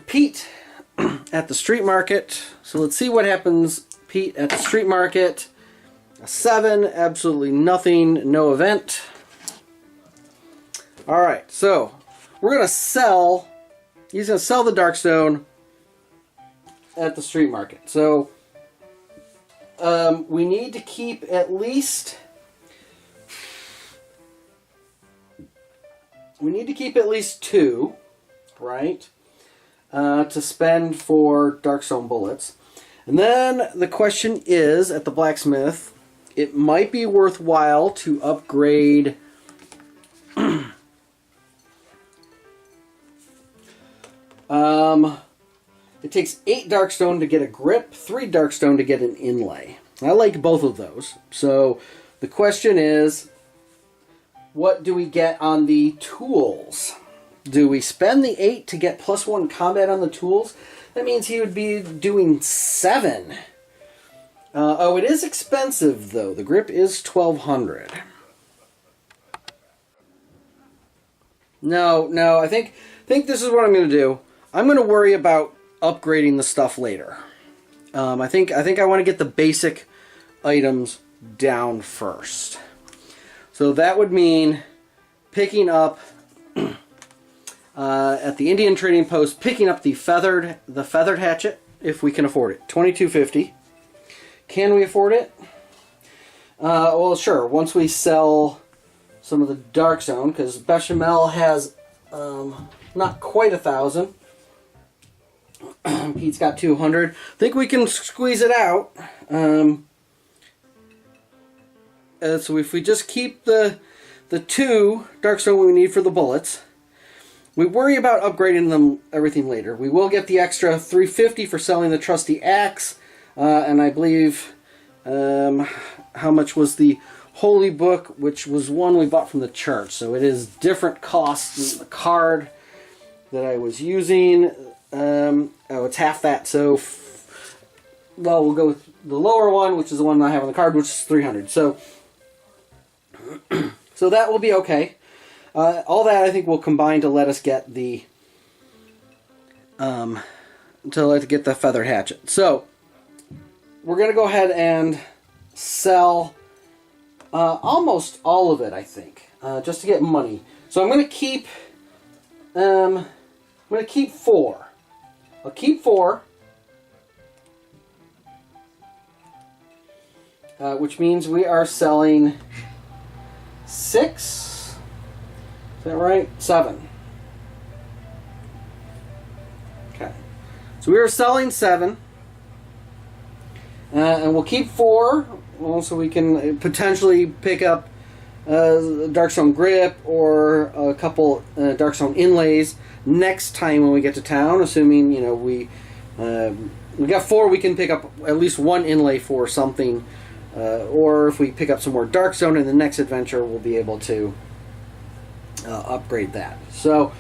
Pete at the street market. So let's see what happens. Pete at the street market. A 7, absolutely nothing, no event. Alright, so we're going to sell, he's going to sell the Darkstone at the street market. So we need to keep at least, we need to keep at least 2, right, to spend for Darkstone bullets. And then the question is, at the blacksmith, it might be worthwhile to upgrade it takes 8 Darkstone to get a grip, 3 Darkstone to get an inlay. I like both of those. So the question is, what do we get on the tools? Do we spend the 8 to get +1 combat on the tools? That means he would be doing 7. Oh, it is expensive, though. The grip is $1,200. No, I think this is what I'm going to do. I'm going to worry about upgrading the stuff later. I think I want to get the basic items down first. So that would mean picking up at the Indian Trading Post, picking up the feathered hatchet if we can afford it. $22.50. Can we afford it? Well, sure. Once we sell some of the Darkstone, because Bechamel has not quite 1,000. Pete's got 200. I think we can squeeze it out. So if we just keep the 2 Darkstone we need for the bullets, we worry about upgrading them everything later. We will get the extra $350 for selling the trusty axe. And I believe, how much was the Holy Book, which was one we bought from the church. So it is different costs than the card that I was using. Oh, it's half that. So, well, we'll go with the lower one, which is the one I have on the card, which is 300. So, so that will be okay. All that I think will combine to let us get the get the feather hatchet. So we're going to go ahead and sell almost all of it, I think, just to get money. So I'm going to keep 4. I'll keep 4, which means we are selling 6. Is that right? 7. Okay. So we are selling 7. And we'll keep 4, so we can potentially pick up Darkstone grip or a couple Darkstone inlays next time when we get to town, assuming, you know, we got 4, we can pick up at least 1 inlay for something, or if we pick up some more Darkstone in the next adventure, we'll be able to upgrade that. So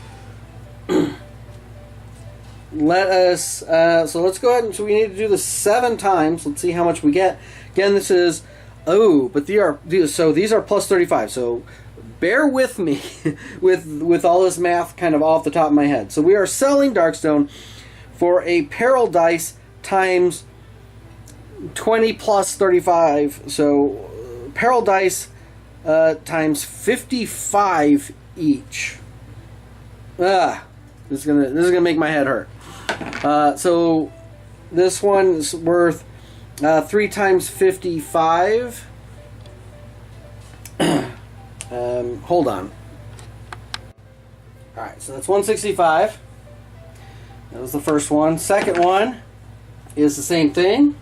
let's go ahead and, so we need to do this 7 times. Let's see how much we get. Again, this is, but these are plus 35, so bear with me with all this math kind of off the top of my head. So we are selling Darkstone for a peril dice times 20 plus 35, so peril dice times 55 each. This is gonna make my head hurt. So this one is worth 3 times 55. Hold on. Alright, so that's 165. That was the first one. Second one is the same thing.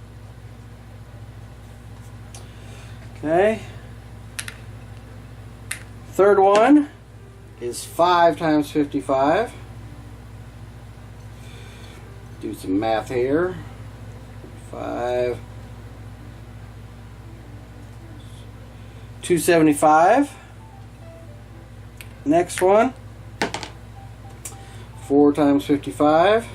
Okay. Third one is 5 times 55. Do some math here. 5. 275. Next one. 4 times 55.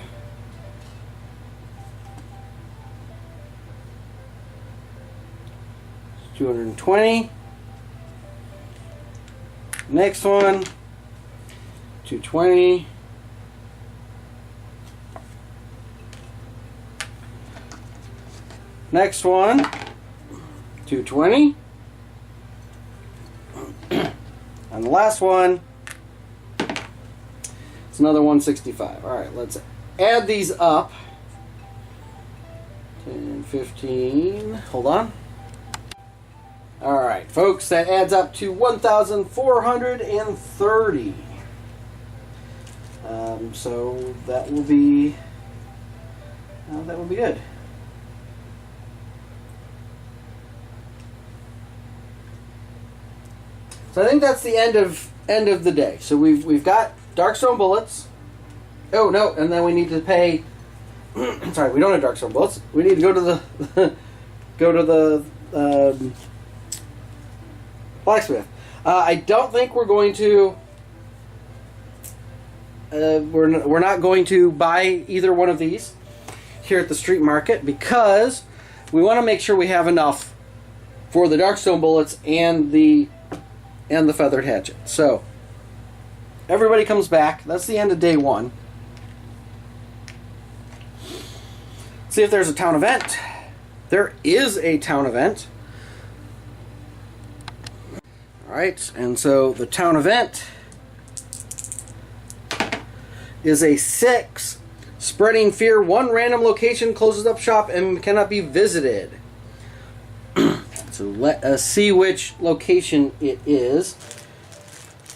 220. Next one. 220. Next one. 220. And the last one, it's another 165. All right, let's add these up. 10, 15, hold on. All right, folks, that adds up to 1,430. So that will be good. So I think that's the end of the day. So we've got Darkstone bullets. Oh no, and then we need to pay. Sorry, we don't have Darkstone bullets. We need to go to the blacksmith. I don't think we're going to. We're not going to buy either one of these here at the street market because we want to make sure we have enough for the Darkstone bullets and the feathered hatchet. So everybody comes back. That's the end of day 1. See if there's a town event. There is a town event. Alright, and so the town event is a 6. Spreading fear. 1 random location closes up shop and cannot be visited. So let us see which location it is.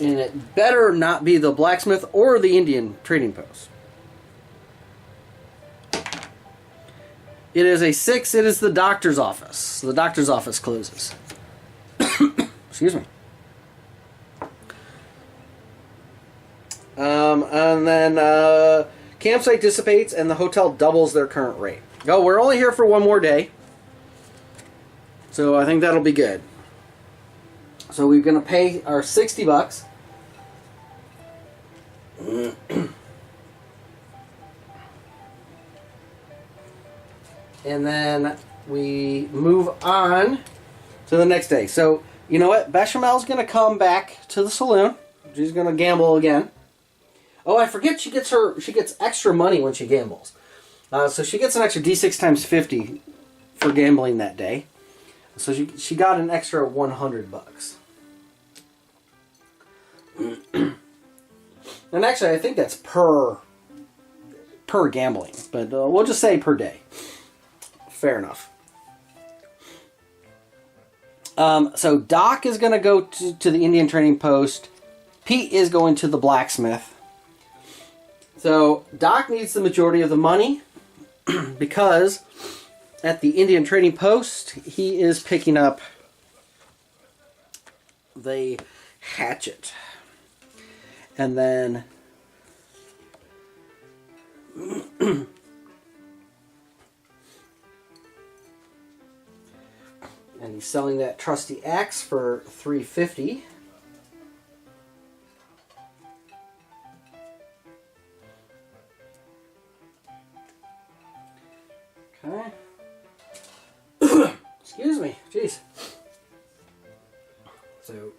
And it better not be the blacksmith or the Indian trading post. It is a 6. It is the doctor's office. The doctor's office closes. Excuse me. And then campsite dissipates and the hotel doubles their current rate. Oh, we're only here for 1 more day. So I think that'll be good. So we're going to pay our $60. And then we move on to the next day. So, you know what? Bechamel's going to come back to the saloon. She's going to gamble again. Oh, I forget she gets extra money when she gambles. So she gets an extra D6 times 50 for gambling that day. So she got an extra $100. And actually, I think that's per gambling, but we'll just say per day. Fair enough. So Doc is going to go to the Indian trading post. Pete is going to the blacksmith. So Doc needs the majority of the money because at the Indian trading post he is picking up the hatchet. And then and he's selling that trusty axe for $350. Okay. Excuse me. Jeez. So,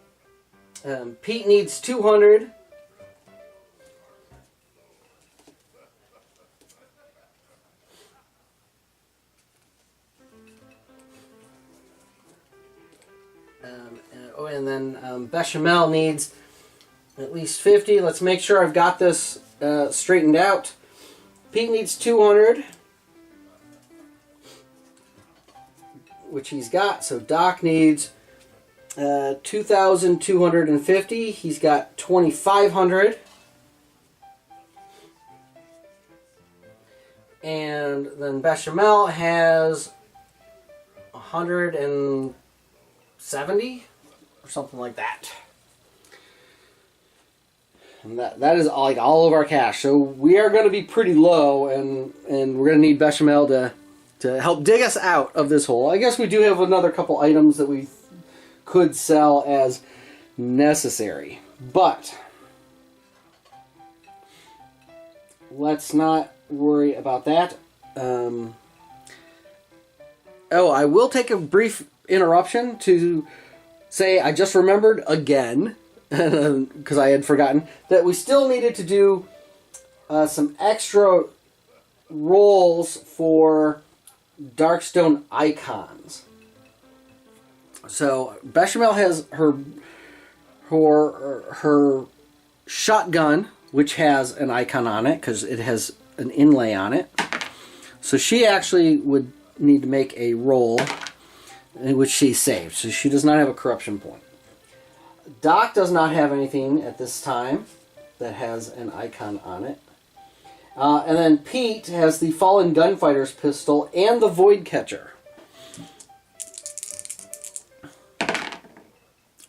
Pete needs 200. And then Bechamel needs at least 50. Let's make sure I've got this straightened out. Pete needs 200, which he's got. So Doc needs 2,250. He's got 2,500. And then Bechamel has 170 or something like that. And that is like all of our cash. So we are going to be pretty low, and we're going to need Bechamel to help dig us out of this hole. I guess we do have another couple items that we could sell as necessary. But let's not worry about that. Oh, I will take a brief interruption to say I just remembered again, because I had forgotten, that we still needed to do some extra rolls for Darkstone icons. So Bechamel has her shotgun, which has an icon on it because it has an inlay on it. So she actually would need to make a roll in which she saved. So she does not have a corruption point. Doc does not have anything at this time that has an icon on it. And then Pete has the Fallen Gunfighter's pistol and the Void Catcher.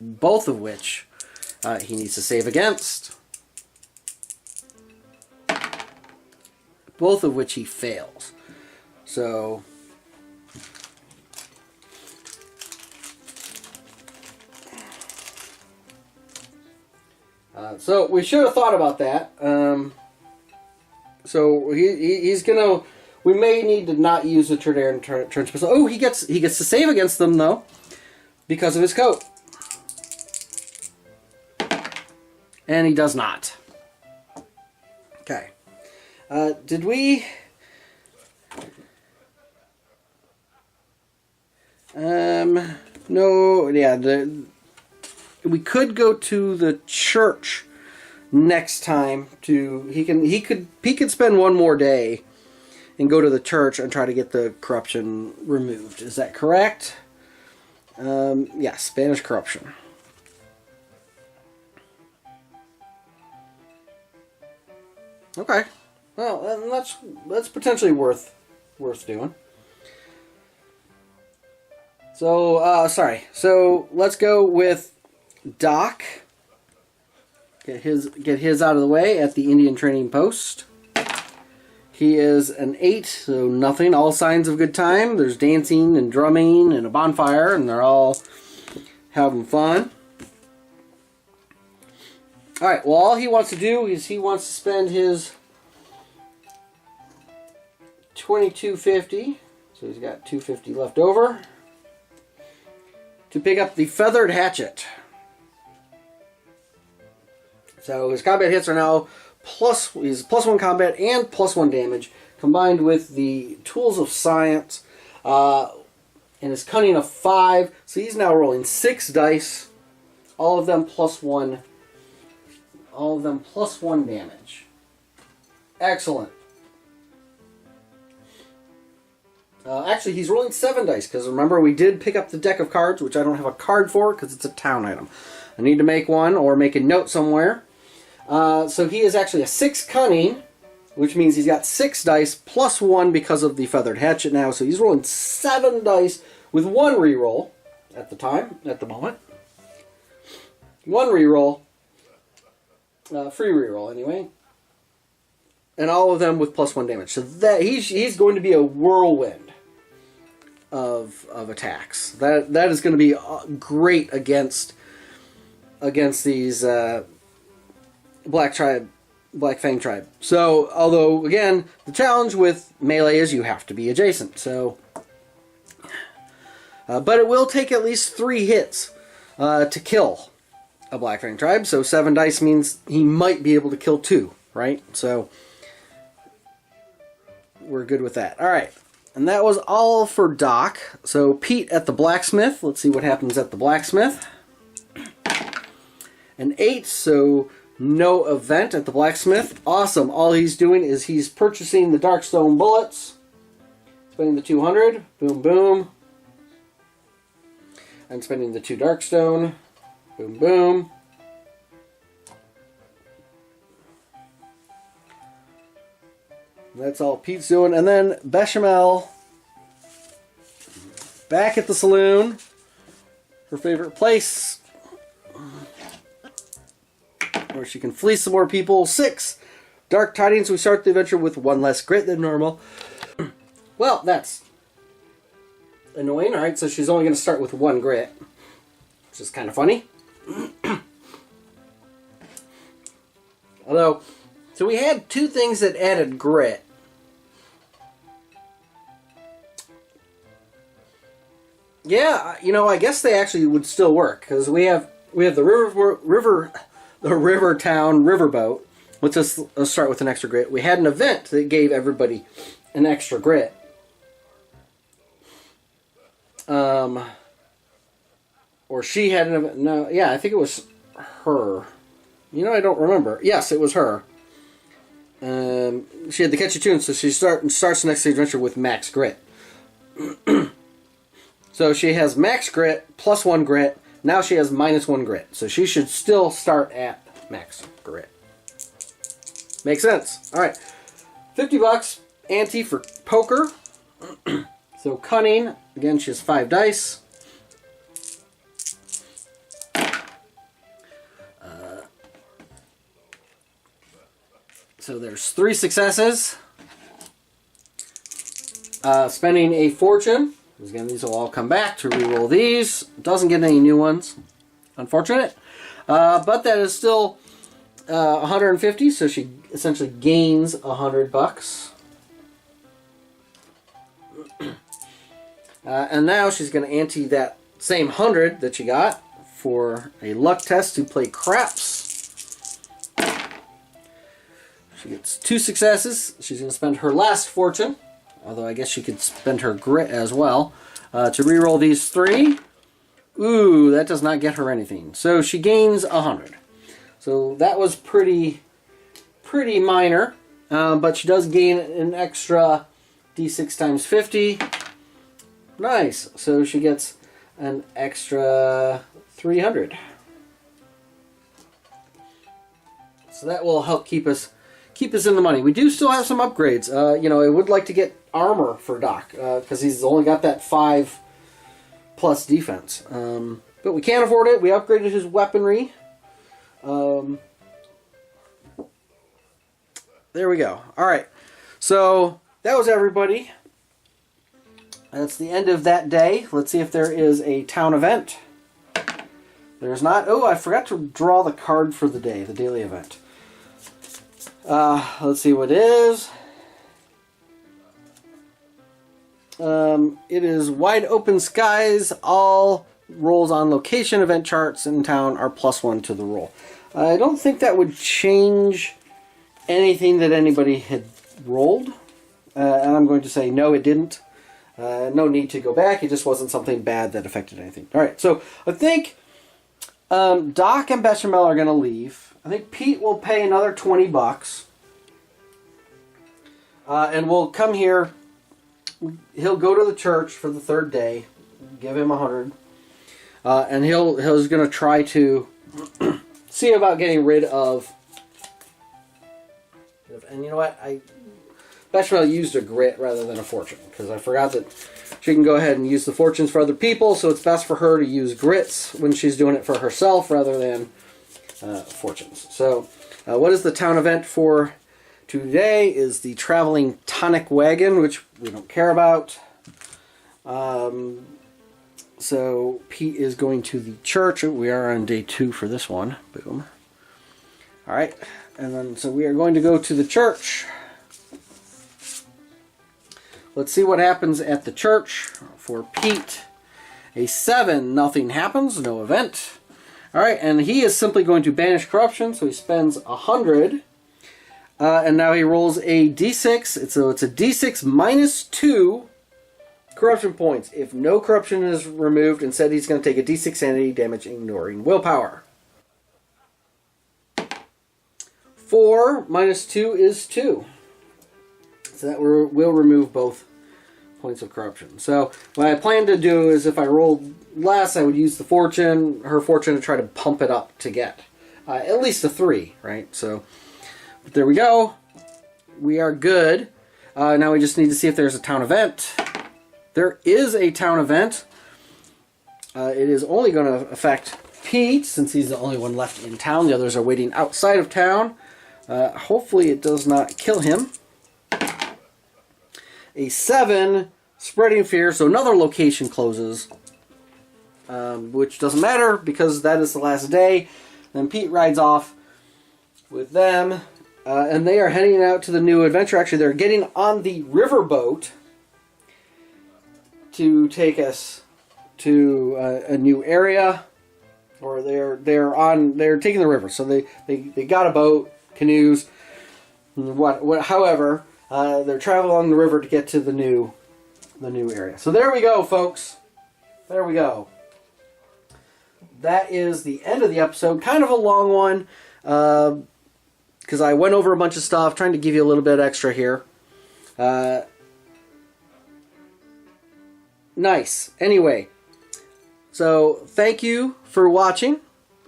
Both of which he needs to save against. Both of which he fails. So so we should have thought about that. So he's gonna. We may need to not use the Tredaran Trench Pistol. Oh, he gets to save against them though, because of his coat, and he does not. Okay. Did we? No. Yeah. We could go to the church next time. He could spend one more day and go to the church and try to get the corruption removed. Is that correct? Yes, Spanish corruption. Okay. Well, that's potentially worth doing. So, sorry. So, let's go with Doc. Get his out of the way at the Indian Training Post. He is an 8, so nothing. All signs of good time. There's dancing and drumming and a bonfire, and they're all having fun. Alright, well, all he wants to do is he wants to spend his $22.50, so he's got $2.50 left over, to pick up the Feathered Hatchet. So his combat hits are now he's +1 combat and +1 damage, combined with the Tools of Science, and his Cunning of 5. So he's now rolling 6 dice, all of them +1. All of them +1 damage. Excellent. Actually, he's rolling 7 dice, because remember, we did pick up the deck of cards, which I don't have a card for, because it's a town item. I need to make one, or make a note somewhere. So he is actually a 6 cunning, which means he's got 6 dice, +1 because of the Feathered Hatchet now, so he's rolling 7 dice with 1 reroll at the moment. one reroll, free reroll anyway, and all of them with +1 damage. So that he's going to be a whirlwind of attacks. That is going to be great against these Black Fang tribe. So, although again, the challenge with melee is you have to be adjacent. So, but it will take at least 3 hits to kill a Black Fang tribe. So 7 dice means he might be able to kill 2, right? So we're good with that. All right. And that was all for Doc. So Pete at the blacksmith. Let's see what happens at the blacksmith. An 8, so no event at the blacksmith. Awesome. All he's doing is he's purchasing the Darkstone bullets. Spending the 200. Boom, boom. And spending the 2 Darkstone. Boom, boom. That's all Pete's doing. And then Bechamel, back at the saloon, her favorite place, where she can fleece some more people. 6 Dark Tidings. We start the adventure with 1 less grit than normal. Well, that's annoying. Alright, so she's only going to start with 1 grit, which is kind of funny. Although, so we had 2 things that added grit. Yeah, you know, I guess they actually would still work, because we have the River Town Riverboat. Let's start with an extra grit. We had an event that gave everybody an extra grit. Or she had an event. No, yeah, I think it was her. You know, I don't remember. Yes, it was her. She had the catchy tune, so she starts the next adventure with max grit. So she has max grit, +1 grit. Now she has -1 grit. So she should still start at max grit. Makes sense. All right. $50 ante for poker. So cunning. Again, she has 5 dice. So there's 3 successes. Spending a fortune. Again, these will all come back to reroll these. Doesn't get any new ones. Unfortunate. But that is still 150, so she essentially gains $100. And now she's going to ante that same 100 that she got for a luck test to play craps. She gets 2 successes. She's going to spend her last fortune. Although I guess she could spend her grit as well. To reroll these 3. Ooh, that does not get her anything. So she gains 100. So that was pretty minor. But she does gain an extra D6 times 50. Nice. So she gets an extra 300. So that will help keep us in the money. We do still have some upgrades. You know, I would like to get armor for Doc, because he's only got that 5+ defense. But we can't afford it. We upgraded his weaponry. There we go. Alright. So, that was everybody. That's the end of that day. Let's see if there is a town event. There's not. Oh, I forgot to draw the card for the day, the daily event. Let's see what it is. It is wide open skies. All rolls on location event charts in town are +1 to the roll. I don't think that would change anything that anybody had rolled. And I'm going to say no, it didn't. No need to go back. It just wasn't something bad that affected anything. Alright, so I think Doc and Bechamel are going to leave. I think Pete will pay another $20. And we'll come here. He'll go to the church for the 3rd day. Give him 100. And he's going to try to see about getting rid of. And you know what? Bechamel used a grit rather than a fortune, because I forgot that she can go ahead and use the fortunes for other people, so it's best for her to use grits when she's doing it for herself rather than fortunes. So what is the town event for today is the traveling tonic wagon, which we don't care about. So Pete is going to the church. We are on day 2 for this one. Boom. All right. And then, so we are going to go to the church. Let's see what happens at the church for Pete. A 7, nothing happens, no event. All right, and he is simply going to banish corruption, so he spends 100. And now he rolls a d6. So it's a d6 minus 2 corruption points. If no corruption is removed, instead he's going to take a d6 sanity damage, ignoring willpower. 4 minus 2 is 2. So that will remove both points of corruption. So what I plan to do is, if I rolled less, I would use the fortune, her fortune, to try to pump it up to get at least a 3, right? So but there we go. We are good. Now we just need to see if there's a town event. There is a town event. It is only going to affect Pete, since he's the only one left in town. The others are waiting outside of town. Hopefully it does not kill him. A 7, spreading fear, so another location closes, which doesn't matter because that is the last day. Then Pete rides off with them, and they are heading out to the new adventure. Actually, they're getting on the riverboat to take us to a new area, or they're taking the river. So they got a boat, canoes, however. They're traveling along the river to get to the new area. So there we go, folks. There we go. That is the end of the episode. Kind of a long one, because I went over a bunch of stuff, trying to give you a little bit extra here. Nice. Anyway, so thank you for watching.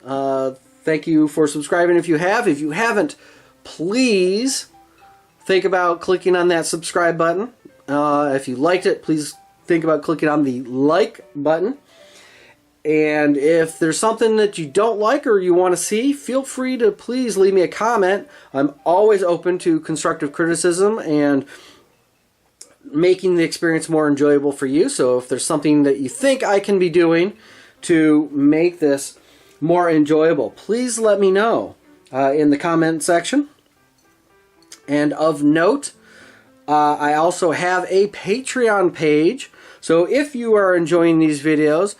Thank you for subscribing if you have. If you haven't, please think about clicking on that subscribe button. If you liked it, please think about clicking on the like button. And if there's something that you don't like or you want to see, feel free to please leave me a comment. I'm always open to constructive criticism and making the experience more enjoyable for you. So if there's something that you think I can be doing to make this more enjoyable, please let me know in the comment section. And of note, I also have a Patreon page. So if you are enjoying these videos,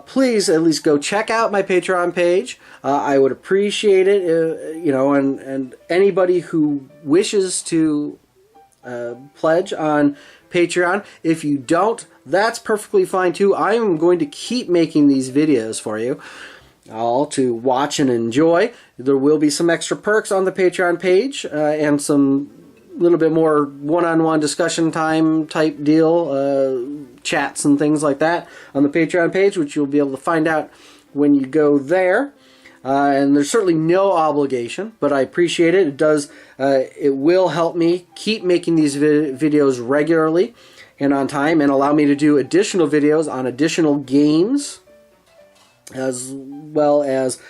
please at least go check out my Patreon page. I would appreciate it, and anybody who wishes to pledge on Patreon. If you don't, that's perfectly fine too. I am going to keep making these videos for you all to watch and enjoy. There will be some extra perks on the Patreon page and some little bit more one-on-one discussion time type deal, chats and things like that on the Patreon page, which you'll be able to find out when you go there. And there's certainly no obligation, but I appreciate it. It will help me keep making these videos regularly and on time, and allow me to do additional videos on additional games, as well as,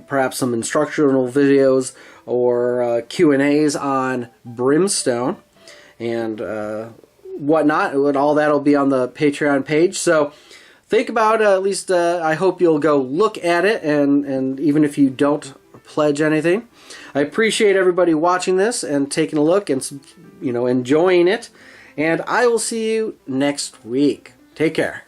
perhaps some instructional videos or Q&As on Brimstone and whatnot. All that will be on the Patreon page. So think about at least, I hope you'll go look at it, and even if you don't pledge anything. I appreciate everybody watching this and taking a look and, enjoying it. And I will see you next week. Take care.